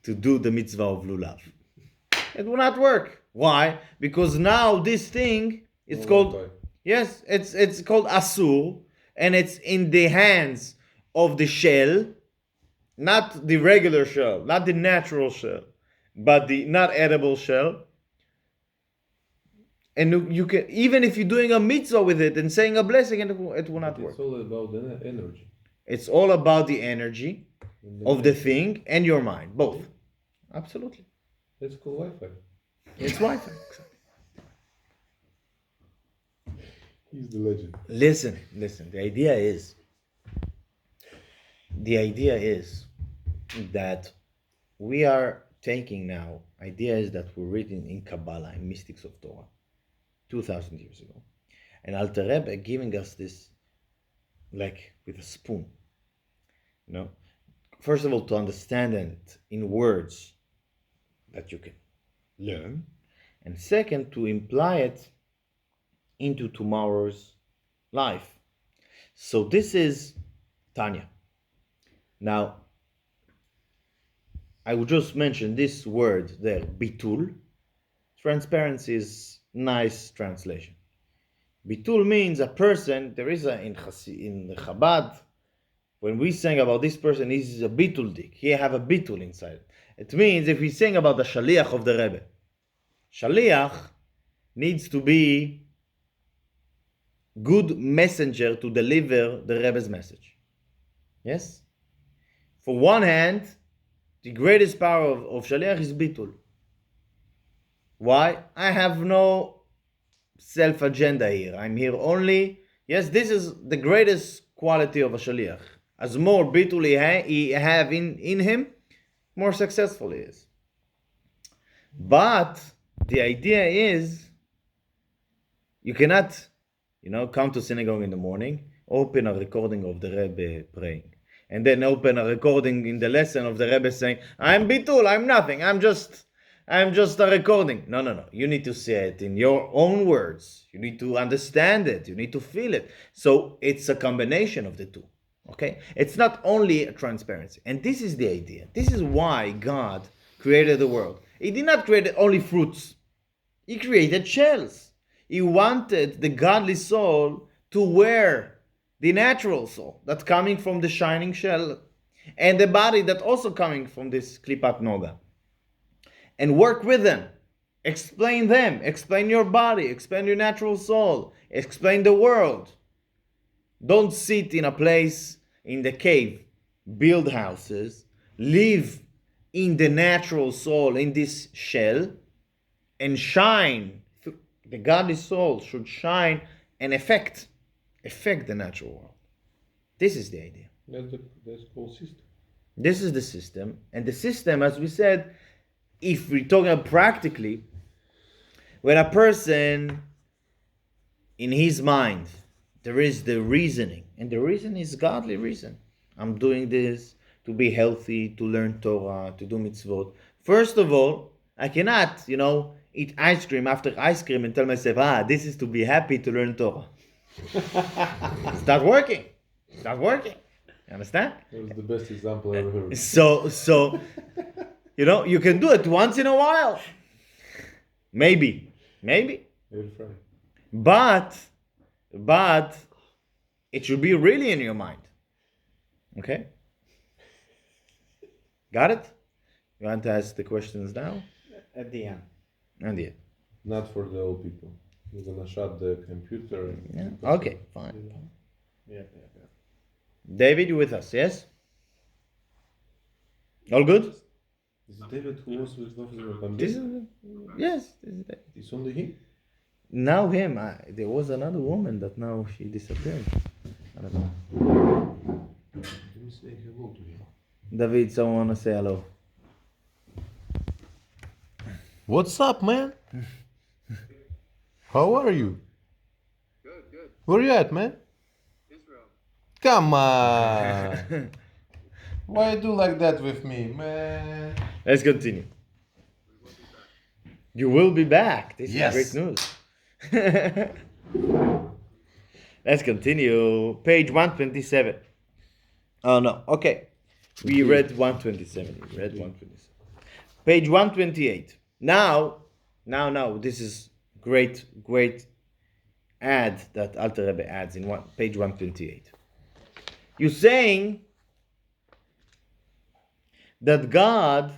to do the mitzvah of lulav, it will not work. Why? Because now this thing is called, yes, it's called asur, and it's in the hands of the shell, not the regular shell, not the natural shell, but the not edible shell. And you can, even if you're doing a mitzvah with it and saying a blessing, it will not work. It's all about the energy. It's all about the energy of the thing and your mind, both. Absolutely. It's called Wi-Fi. It's Wi-Fi. He's the legend. Listen. The idea is that we are taking now, idea is that we're reading in Kabbalah, in Mystics of Torah, 2,000 years ago. And Alter Rebbe giving us this like with a spoon. You know? First of all, to understand it in words that you can learn. And second, to imply it into tomorrow's life. So this is Tanya. Now, I would just mention this word there, bitul. Transparency is nice translation. Bitul means a person. There is in Chabad, when we sing about this person, he's a bituldik. He have a bitul inside. It means if we sing about the shaliach of the Rebbe, shaliach needs to be good messenger to deliver the Rebbe's message. Yes? For one hand, the greatest power of shaliach is bitul. Why? I have no self-agenda here. I'm here only, yes, this is the greatest quality of a shaliach. As more bitul he have in him, more successful he is. But the idea is, you cannot, come to synagogue in the morning, open a recording of the Rebbe praying, and then open a recording in the lesson of the Rebbe saying, I'm bitul, I'm nothing, I'm just a recording. No. You need to say it in your own words. You need to understand it. You need to feel it. So it's a combination of the two. Okay? It's not only a transparency. And this is the idea. This is why God created the world. He did not create only fruits. He created shells. He wanted the godly soul to wear the natural soul that's coming from the shining shell, and the body that also coming from this klipat noga, and work with them Explain them. Explain your body. Explain your natural soul. Explain the world. Don't sit in a place in the cave, build houses, live in the natural soul, in this shell, and shine. The godly soul should shine and affect the natural world. This is the idea. That's the whole system. This is the system. And the system, as we said, if we're talking about practically, when a person in his mind, there is the reasoning, and the reason is godly reason. I'm doing this to be healthy, to learn Torah, to do mitzvot. First of all, I cannot, eat ice cream after ice cream and tell myself, this is to be happy to learn Torah. It's not working. It's not working. You understand? That was the best example I ever heard. So, you can do it once in a while. Maybe. Air fry. But it should be really in your mind. Okay? Got it? You want to ask the questions now? At the end. And yeah. Not for the old people. You're gonna shut the computer. Yeah. Okay, fine. Yeah. David, you with us, yes? All good? Is it David who was with Officer Pandit? This is David. It's only him? Now him. There was another woman that now she disappeared. I don't know. Let me say hello to him. David, someone want to say hello. What's up, man? How are you? Good. Where you at, man? Israel. Come on! Why you do like that with me, man? Let's continue. You will be back. This Yes. is great news. Let's continue. Page 127. Oh no. Okay. We read 127. We read 127. Page 128. Now, this is great ad that Alter Rebbe adds in page 128. You're saying that God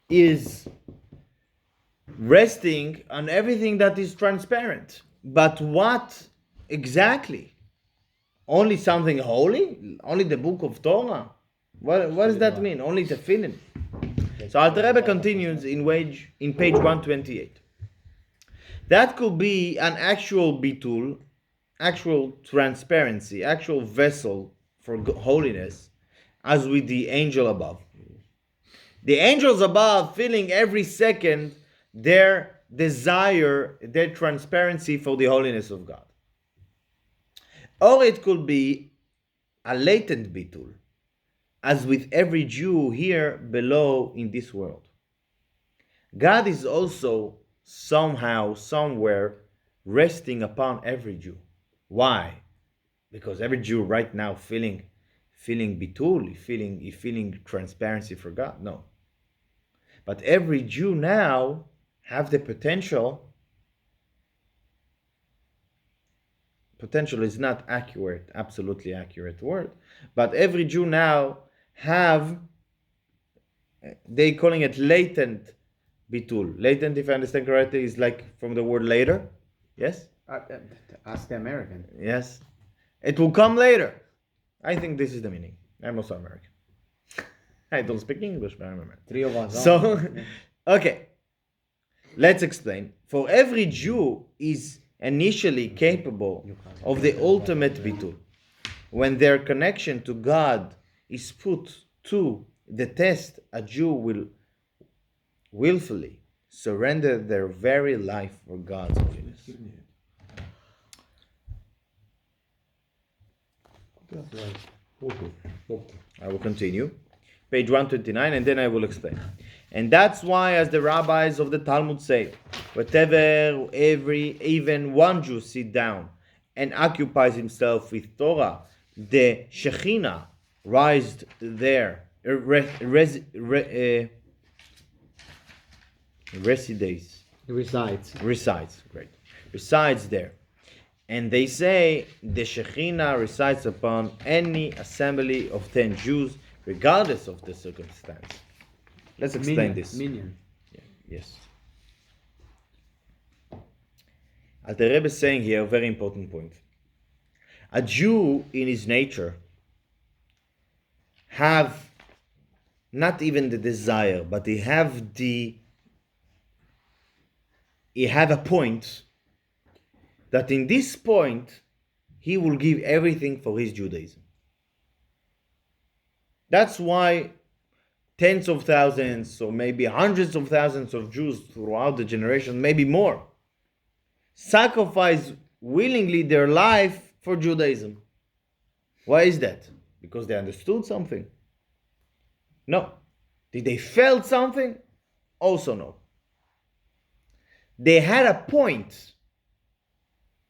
is resting on everything that is transparent. But what exactly? Only something holy? Only the book of Torah? What does that mean? Only tefillin? So Alter Rebbe continues in page 128. That could be an actual bitul, actual transparency, actual vessel for holiness, as with the angel above. The angels above feeling every second their desire, their transparency for the holiness of God. Or it could be a latent bitul, as with every Jew here below in this world. God is also somehow, somewhere, resting upon every Jew. Why? Because every Jew right now feeling bitul, feeling transparency for God? No. But every Jew now have the potential is not accurate, absolutely accurate word, but every Jew now have, they calling it latent bitul. Latent, if I understand correctly, is like from the word later. Yes? Ask the American. Yes. It will come later. I think this is the meaning. I'm also American. I don't speak English, but I'm American. Three of us. So, okay. Let's explain. For every Jew is initially capable of the ultimate bitul. When their connection to God is put to the test, a Jew will willfully surrender their very life for God's holiness. I will continue. Page 129, and then I will explain. And that's why, as the rabbis of the Talmud say, whatever even one Jew sit down and occupies himself with Torah, the Shekhinah resides there, resides there. And they say the Shekhinah resides upon any assembly of 10 Jews, regardless of the circumstance. Let's explain this. Minion. Yes. The Rebbe is saying here a very important point. A Jew in his nature have not even the desire, but he have a point that in this point he will give everything for his Judaism. That's why tens of thousands or maybe hundreds of thousands of Jews throughout the generation, maybe more, sacrifice willingly their life for Judaism. Why is that? Because they understood something? No. Did they felt something? Also no. They had a point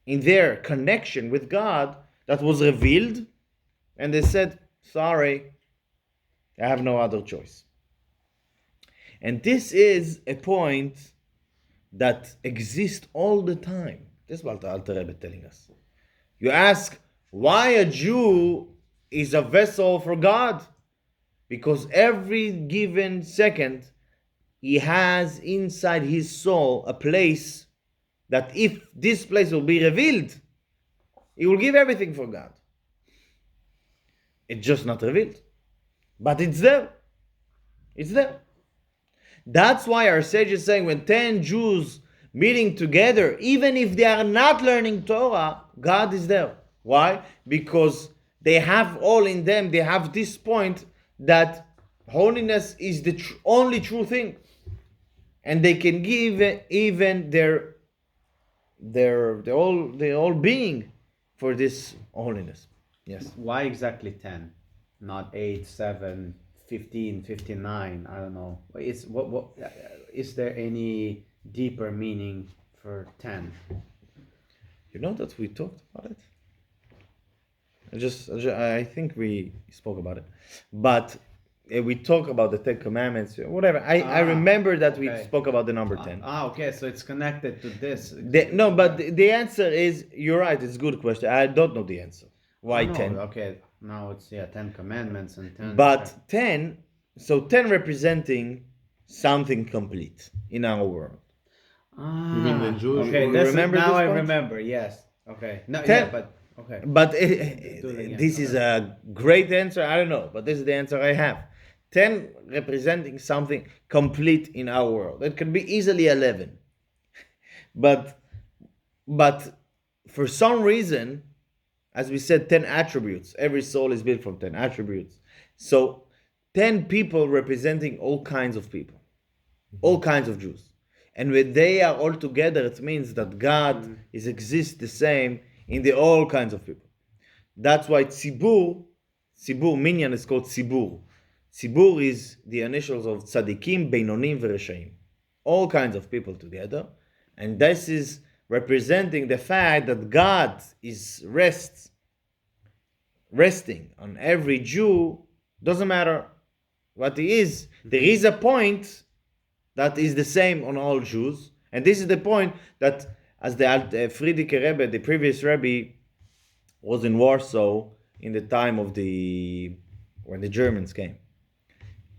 in their connection with God that was revealed, and they said, sorry, I have no other choice. And this is a point that exists all the time. This is what the Alter Rebbe is telling us. You ask, why a Jew is a vessel for God? Because every given second, he has inside his soul a place that if this place will be revealed, he will give everything for God. It's just not revealed. But it's there. It's there. That's why our sage is saying when 10 Jews meeting together, even if they are not learning Torah, God is there. Why? Because they have all in them, they have this point that holiness is the only true thing. And they can give even their whole being for this holiness. Yes. Why exactly 10? Not 8, 7, 15, 59? I don't know. Is there any deeper meaning for 10? You know that we talked about it? I think we spoke about it. But we talk about the Ten Commandments, whatever. I remember that we okay. spoke about the number 10. Okay, so it's connected to this. No, but the answer is, you're right, it's a good question. I don't know the answer. Why no, 10? Okay, now it's 10 commandments and 10. But 10, so 10 representing something complete in our world. You mean the Jewish? Okay, You remember now this I point? remember. Yes. Okay. No, 10. yeah, but okay. But Do it again. this is a great answer. I don't know, but this is the answer I have. 10 representing something complete in our world. It can be easily 11. But for some reason, as we said, 10 attributes. Every soul is built from 10 attributes. So 10 people representing all kinds of people, all kinds of Jews. And when they are all together, it means that God exists the same in the all kinds of people. That's why Tzibur, minyan is called Tzibur. Tzibur is the initials of Tzadikim, Beinonim, Vereshaim. All kinds of people together. And this is representing the fact that God is resting on every Jew. Doesn't matter what he is. There is a point that is the same on all Jews. And this is the point that, as the Friedrich Rebbe, the previous Rebbe, was in Warsaw in the time of when the Germans came,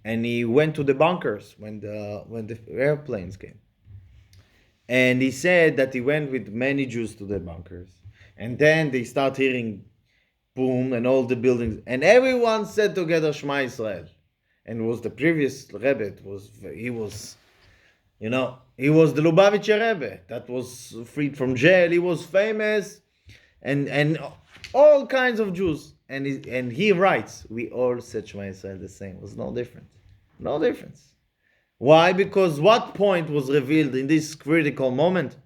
and he went to the bunkers when the airplanes came, and he said that he went with many Jews to the bunkers, and then they start hearing boom and all the buildings, and everyone said together Shema Israel, and it was the previous Rebbe. He was the Lubavitcher Rebbe that was freed from jail. He was famous, and all kinds of Jews, and he writes, we all said Shema Yisrael the same. It was no difference. Why? Because what point was revealed in this critical moment?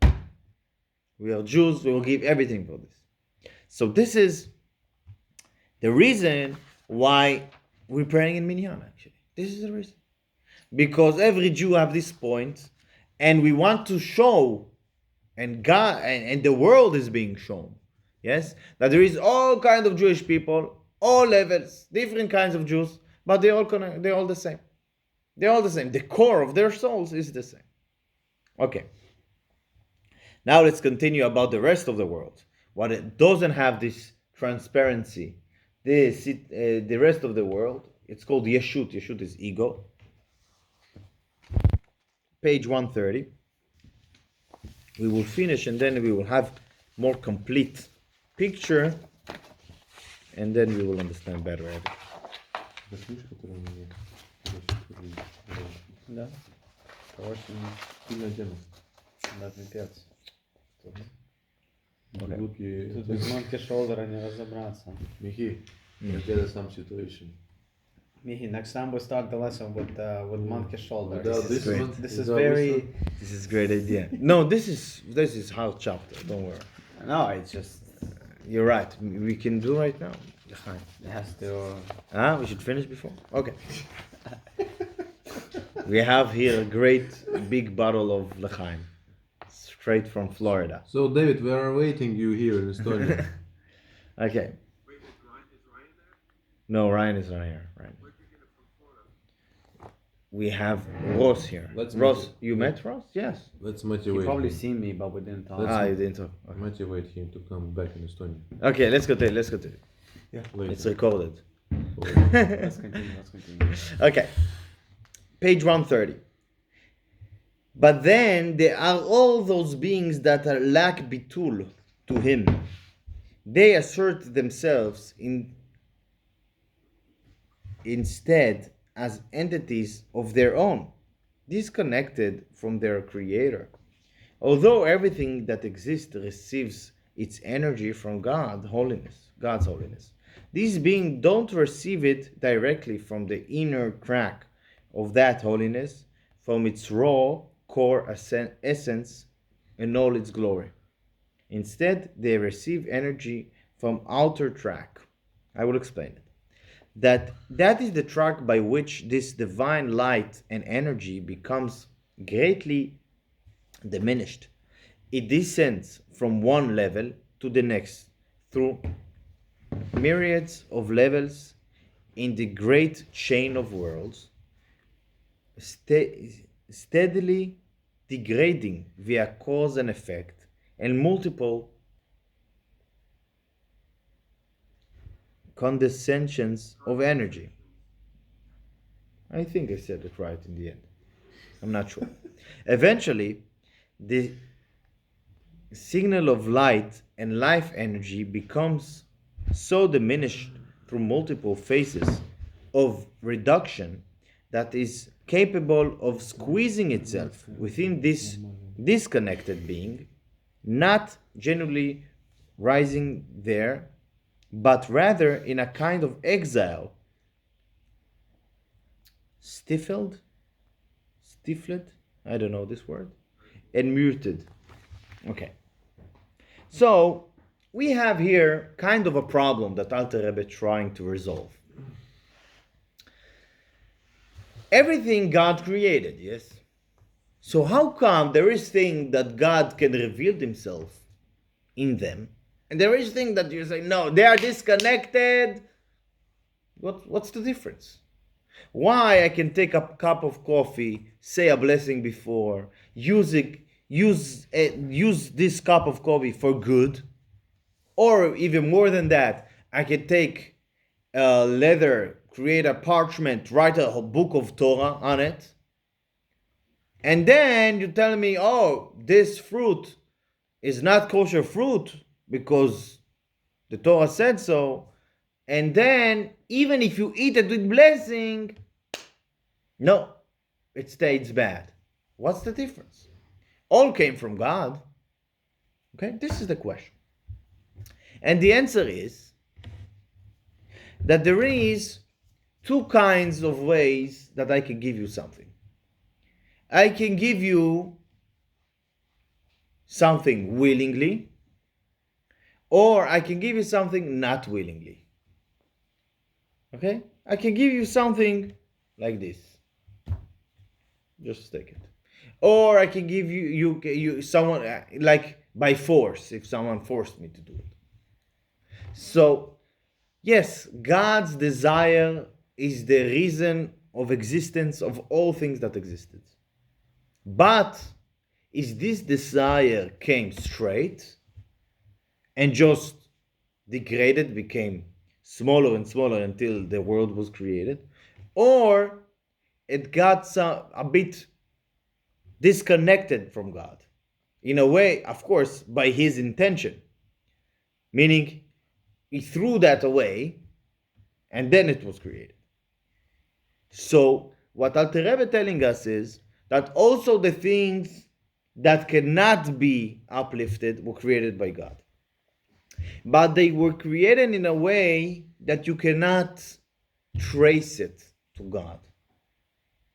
We are Jews. We will give everything for this. So this is the reason why we're praying in Minyan. Actually, this is the reason, because every Jew have this point, and we want to show, and God and the world is being shown. Yes, that there is all kinds of Jewish people, all levels, different kinds of Jews, but they're all the same. They're all the same. The core of their souls is the same. Okay. Now let's continue about the rest of the world. What it doesn't have this transparency, the rest of the world, it's called Yeshut. Yeshut is ego. Page 130. we will finish, and then we will have more complete picture, and then we will understand better everything. Это книжка, которая у меня. Да. Очень, Сильная тема. да, пипец. Глубокие. Тут без monkey shoulder не разобраться. Михи, I get some situation. Mihi, next time we start the lesson with monkey shoulder. Without This is this great. one, This is without very. this one. This is a great idea. No, this is how chapter. Don't worry. No, it's just You're right. We can do right now. L'chaim. it has to. We should finish before. Okay. We have here a great big bottle of l'chaim, straight from Florida. So, David, we are awaiting you here in Estonia. Okay. Wait, is Ryan there? No, Ryan is not here. Right. Where'd you get it from Florida? We have Ross here. Let's Ross, meet- you met Ross? Yes. Let's You motivate probably him. seen me, but we didn't talk. Let's- You didn't talk. Okay. Motivate him to come back in Estonia. Okay, let's go to it. Let's go to it. Later. It's recorded. Let's continue. Let's continue. Okay. Page 130. But then there are all those beings that are lack bitul to him. They assert themselves instead as entities of their own, disconnected from their creator. Although everything that exists receives its energy from God's holiness, these beings don't receive it directly from the inner track of that holiness, from its raw core essence and all its glory. Instead, they receive energy from outer track. I will explain it. That is the track by which this divine light and energy becomes greatly diminished. It descends from one level to the next through myriads of levels in the great chain of worlds, steadily degrading via cause and effect and multiple condescensions of energy. I think I said it right in the end. I'm not sure. Eventually, the signal of light and life energy becomes so diminished through multiple phases of reduction that is capable of squeezing itself within this disconnected being, not genuinely rising there, but rather in a kind of exile, stifled, I don't know this word, and muted. Okay. So we have here kind of a problem that Alter Rebbe is trying to resolve. Everything God created, yes? So how come there is thing that God can reveal himself in them, and there is thing that you say, no, they are disconnected? What's the difference? Why I can take a cup of coffee, say a blessing before, use this cup of coffee for good, or even more than that, I can take leather, create a parchment, write a book of Torah on it, and then you tell me, oh, this fruit is not kosher fruit because the Torah said so, and then even if you eat it with blessing, no, it stays bad. What's the difference? All came from God. Okay, this is the question. And the answer is that there is two kinds of ways that I can give you something. I can give you something willingly, or I can give you something not willingly. Okay? I can give you something like this. Just take it. Or I can give you someone like by force, if someone forced me to do it. So, yes, God's desire is the reason of existence of all things that existed. But is this desire came straight and just degraded, became smaller and smaller until the world was created, or it got a bit disconnected from God? in a way, of course, by his intention, meaning he threw that away and then it was created. So what Alter Rebbe telling us is that also the things that cannot be uplifted were created by God. But they were created in a way that you cannot trace it to God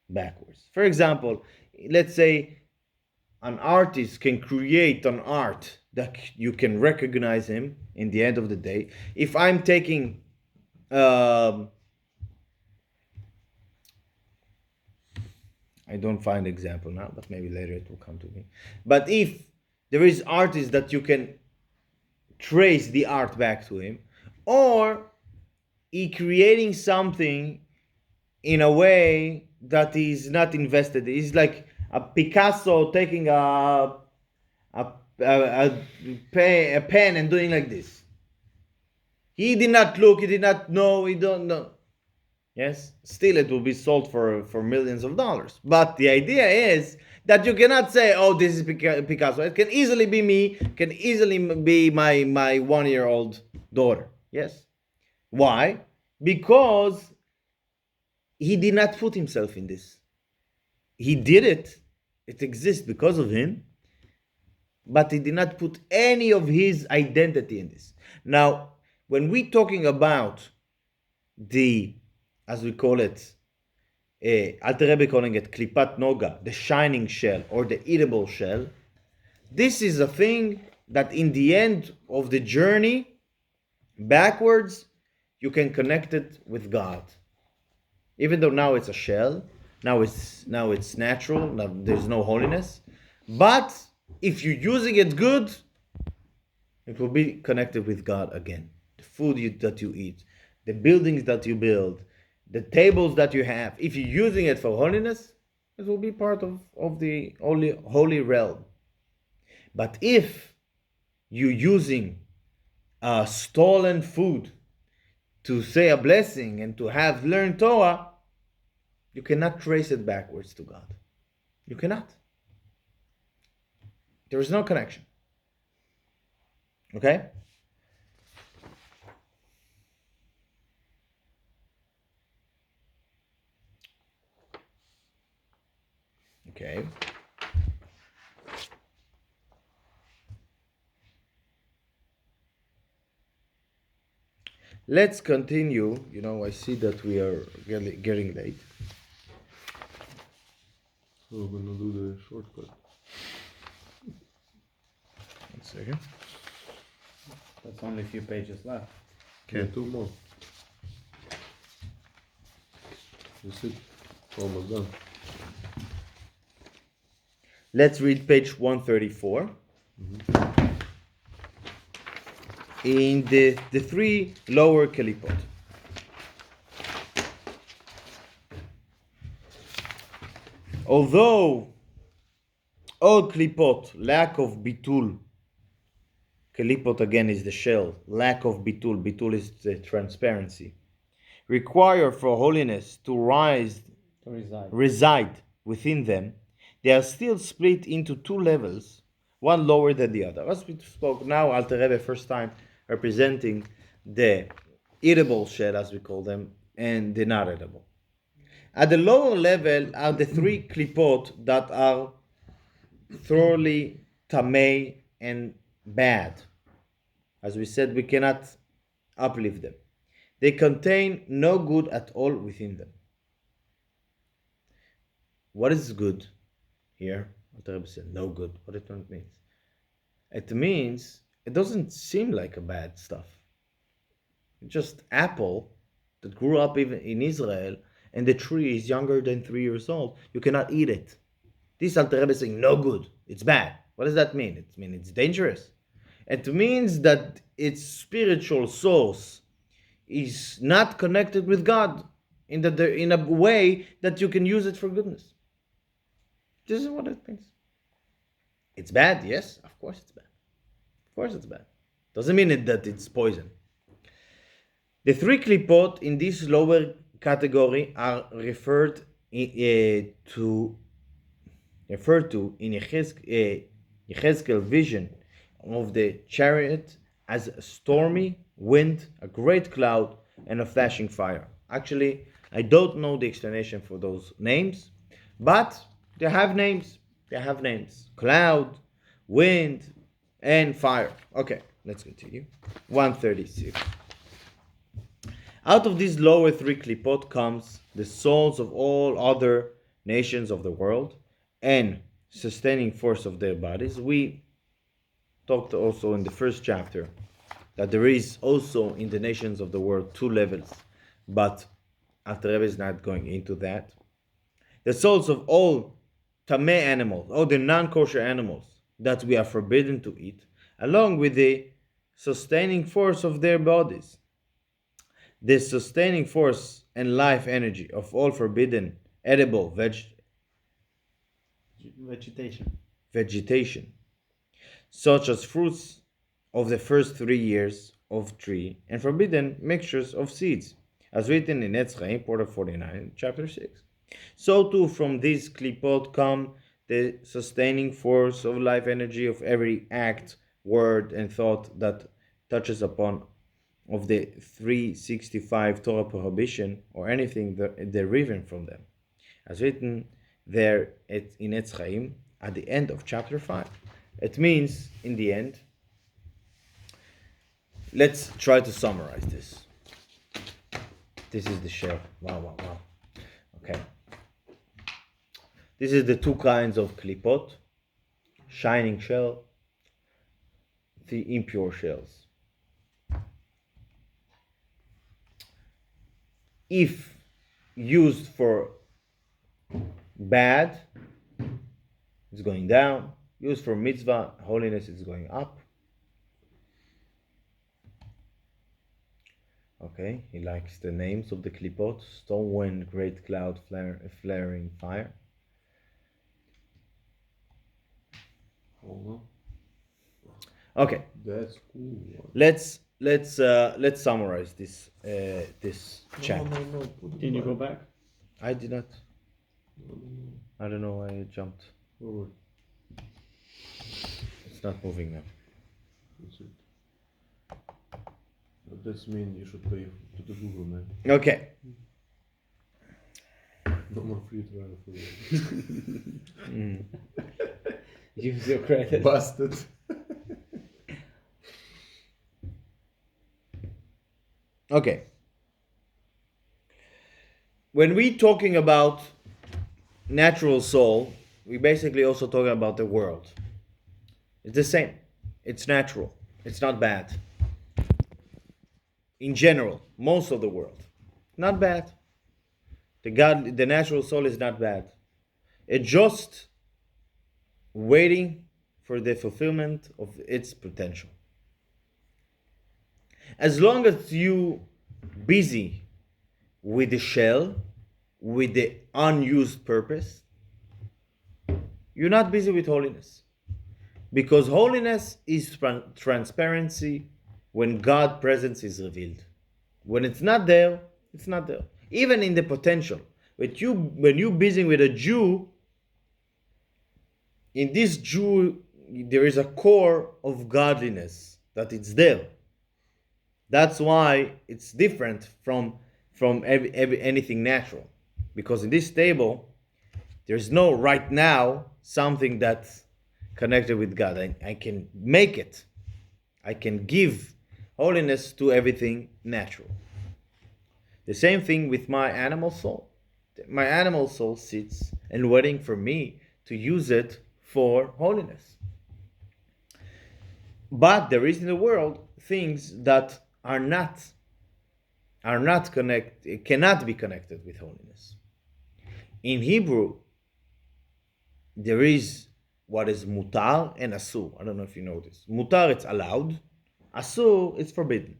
backwards. For example, let's say an artist can create an art that you can recognize him in the end of the day. If I'm taking I don't find example now, but maybe later it will come to me. But if there is artists that you can trace the art back to him, or he creating something in a way that is not invested. It's like a Picasso taking a pen and doing like this. He did not look, he did not know, he don't know. Yes, still it will be sold for millions of dollars. But the idea is that you cannot say, "Oh, this is Picasso." It can easily be me. Can easily be my 1-year-old daughter. Yes. Why? Because he did not put himself in this. He did it. It exists because of him. But he did not put any of his identity in this. Now, when we're talking about the, as we call it, Alter Rebbe calling it klipat noga, the shining shell or the eatable shell, this is a thing that in the end of the journey, backwards, you can connect it with God. Even though now it's a shell, now it's natural, now there's no holiness. But if you're using it good, it will be connected with God again. The food that you eat, the buildings that you build, the tables that you have, if you're using it for holiness, it will be part of the holy realm. But if you're using stolen food to say a blessing and to have learned Torah, you cannot trace it backwards to God. You cannot. There is no connection. Okay? Okay. Let's continue. I see that we are getting late. So we're gonna do the shortcut. 1 second. That's only a few pages left. Okay, 2 more. That's it. Almost done. Let's read page 134. In the 3 lower kalipot. Although all klipot, lack of bitul, kalipot again is the shell, lack of bitul is the transparency, require for holiness to reside within them, they are still split into 2 levels, one lower than the other. As we spoke now, Alter Rebbe first time representing the eatable shell, as we call them, and the not eatable. At the lower level are the 3 klipot that are thoroughly tamei and bad. As we said, we cannot uplift them. They contain no good at all within them. What is good here? Alter Rebbe said, no good. What it means? It means it doesn't seem like a bad stuff. It's just apple that grew up even in Israel, and the tree is younger than 3 years old. You cannot eat it. This Alter Rebbe is saying no good. It's bad. What does that mean? It means it's dangerous. It means that its spiritual source is not connected with God in a way that you can use it for goodness. This is what it means. It's bad, yes, of course it's bad. Of course it's bad. Doesn't mean that it's poison. The 3 klipot in this lower category are referred to in Yechezkel vision of the chariot as a stormy wind, a great cloud, and a flashing fire. Actually, I don't know the explanation for those names, but they have names. They have names. Cloud, wind, and fire. Okay, let's continue. 136. Out of these lower three klipot comes the souls of all other nations of the world and sustaining force of their bodies. We talked also in the first chapter that there is also in the nations of the world two levels, but Alter Rebbe is not going into that. The souls of all tameh animals, all the non-kosher animals that we are forbidden to eat, along with the sustaining force of their bodies. The sustaining force and life energy of all forbidden edible vegetation, such as fruits of the first 3 years of tree and forbidden mixtures of seeds, as written in Etz Chaim, Porter 49, chapter 6. So too from these klipot come the sustaining force of life energy of every act, word, and thought that touches upon of the 365 Torah prohibition or anything deriving from them, as written there in Etz Chaim at the end of chapter 5. It means, in the end, let's try to summarize this. This is the shell. Wow. Okay. This is the two kinds of klipot, shining shell, the impure shells. If used for bad, it's going down. Used for mitzvah, holiness, is going up. Okay, he likes the names of the klipot: storm wind, great cloud, flaring fire. Okay, That's cool. let's summarize this chapter. No. Can you go back? I did not. I don't know why I jumped. Forward. It's not moving now. That's it. But that's mean you should pay to the Google, man. Okay. No more free trial for you. Use your credit. Busted. Okay. When we talking about natural soul, we basically also talking about the world. It's the same. It's natural. It's not bad. In general, most of the world, not bad. The natural soul is not bad. It's just waiting for the fulfillment of its potential. As long as you busy with the shell, with the unused purpose, you're not busy with holiness. Because holiness is transparency when God's presence is revealed. When it's not there, it's not there. Even in the potential. When you're busy with a Jew, in this Jew, there is a core of godliness that it's there. That's why it's different from anything natural. Because in this table, there's no right now something that's connected with God. I can make it. I can give holiness to everything natural. The same thing with my animal soul. My animal soul sits and waiting for me to use it for holiness. But there is in the world things that are not connected, cannot be connected with holiness. In Hebrew, there is what is mutar and asur. I don't know if you know this. Mutar, it's allowed. Asur, it's forbidden.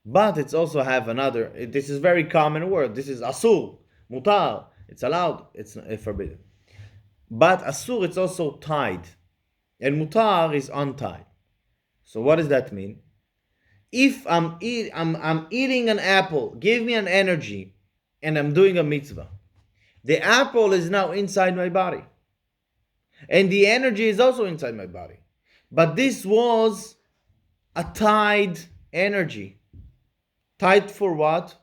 But it's also have another, this is very common word. This is asur, mutar, it's allowed, it's forbidden. But asur, it's also tied. And mutar is untied. So what does that mean? If I'm eating an apple, give me an energy, and I'm doing a mitzvah. The apple is now inside my body. And the energy is also inside my body. But this was a tied energy. Tied for what?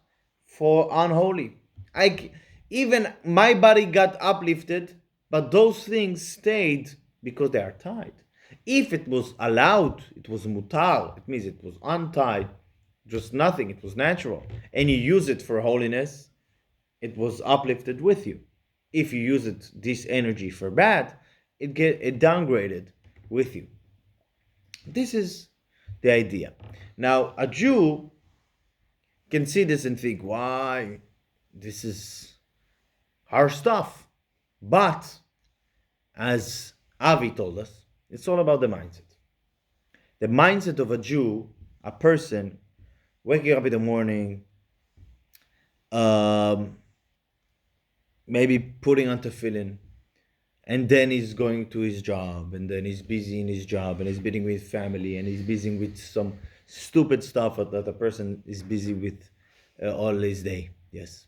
For unholy. Even my body got uplifted, but those things stayed because they are tied. If it was allowed, it was mutar, it means it was untied, just nothing, it was natural, and you use it for holiness, it was uplifted with you. If you use it, this energy for bad, it downgraded with you. This is the idea. Now, a Jew can see this and think, why? This is hard stuff. But, as Avi told us, it's all about the mindset. The mindset of a Jew, a person waking up in the morning, maybe putting on tefillin, and then he's going to his job, and then he's busy in his job, and he's busy with family, and he's busy with some stupid stuff that a person is busy with all his day. Yes.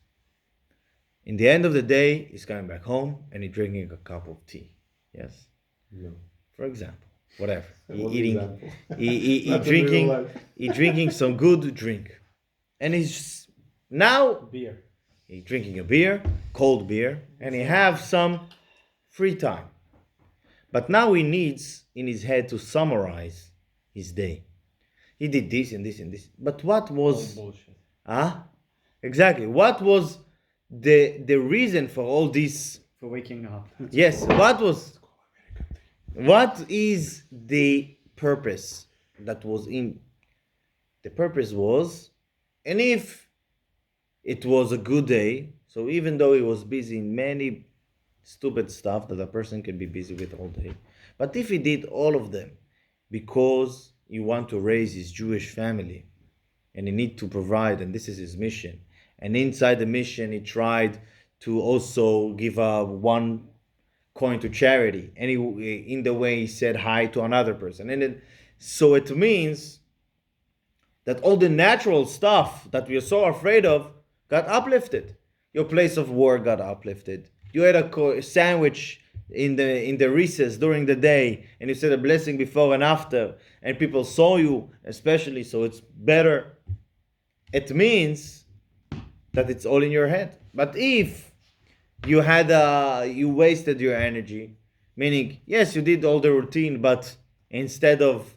In the end of the day, he's coming back home and he's drinking a cup of tea. Yes. No. For example, whatever. What Eating, example? he Not in real drinking, life. he drinking some good drink, and he's now Beer. he drinking a beer, cold beer, and he have some free time. But now he needs in his head to summarize his day. He did this and this and this. But what was Bullshit. exactly what was the reason for all this? For waking up. Yes, what is the purpose that was in the purpose was, and if it was a good day, so even though he was busy in many stupid stuff that a person can be busy with all day, but if he did all of them because he want to raise his Jewish family and he need to provide, and this is his mission, and inside the mission he tried to also give one coin to charity, and he, in the way he said hi to another person, and then so it means that all the natural stuff that we are so afraid of got uplifted. Your place of work got uplifted. You had a sandwich in the recess during the day, and you said a blessing before and after, and people saw you, especially, so it's better. It means that it's all in your head. But if you wasted your energy, meaning yes, you did all the routine, but instead of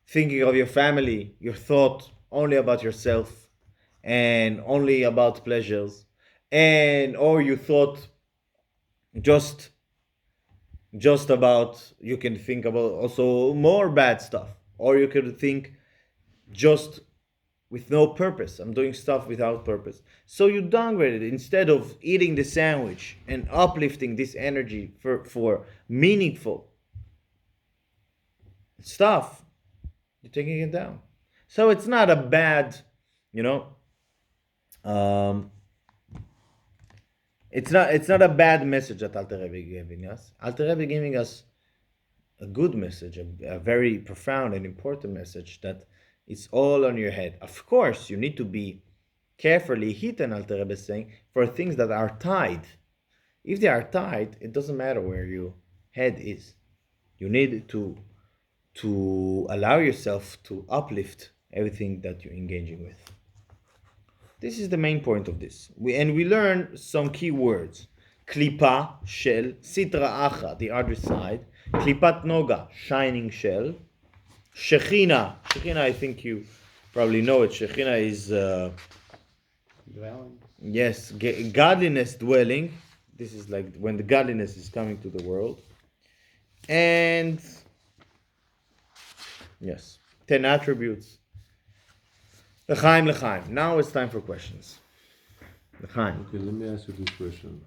thinking of your family, you thought only about yourself and only about pleasures, and or you thought just about, you can think about also more bad stuff, or you could think just with no purpose. I'm doing stuff without purpose. So you downgrade it. Instead of eating the sandwich and uplifting this energy for meaningful stuff, you're taking it down. So it's not a bad, it's not a bad message that Alter Rebbe giving us. Alter Rebbe giving us a good message, a very profound and important message, that it's all on your head. Of course, you need to be carefully hidden, Alter Rebbe is saying, for things that are tied. If they are tied, it doesn't matter where your head is. You need to allow yourself to uplift everything that you're engaging with. This is the main point of this. We learn some key words. Klipa, shell, sitra acha, the other side. Klipat noga, shining shell. Shechina, I think you probably know it. Shechina is Dwelling. yes, godliness dwelling. This is like when the godliness is coming to the world. And yes, 10 attributes. L'chaim. Now it's time for questions. L'chaim. Okay, let me ask you this question.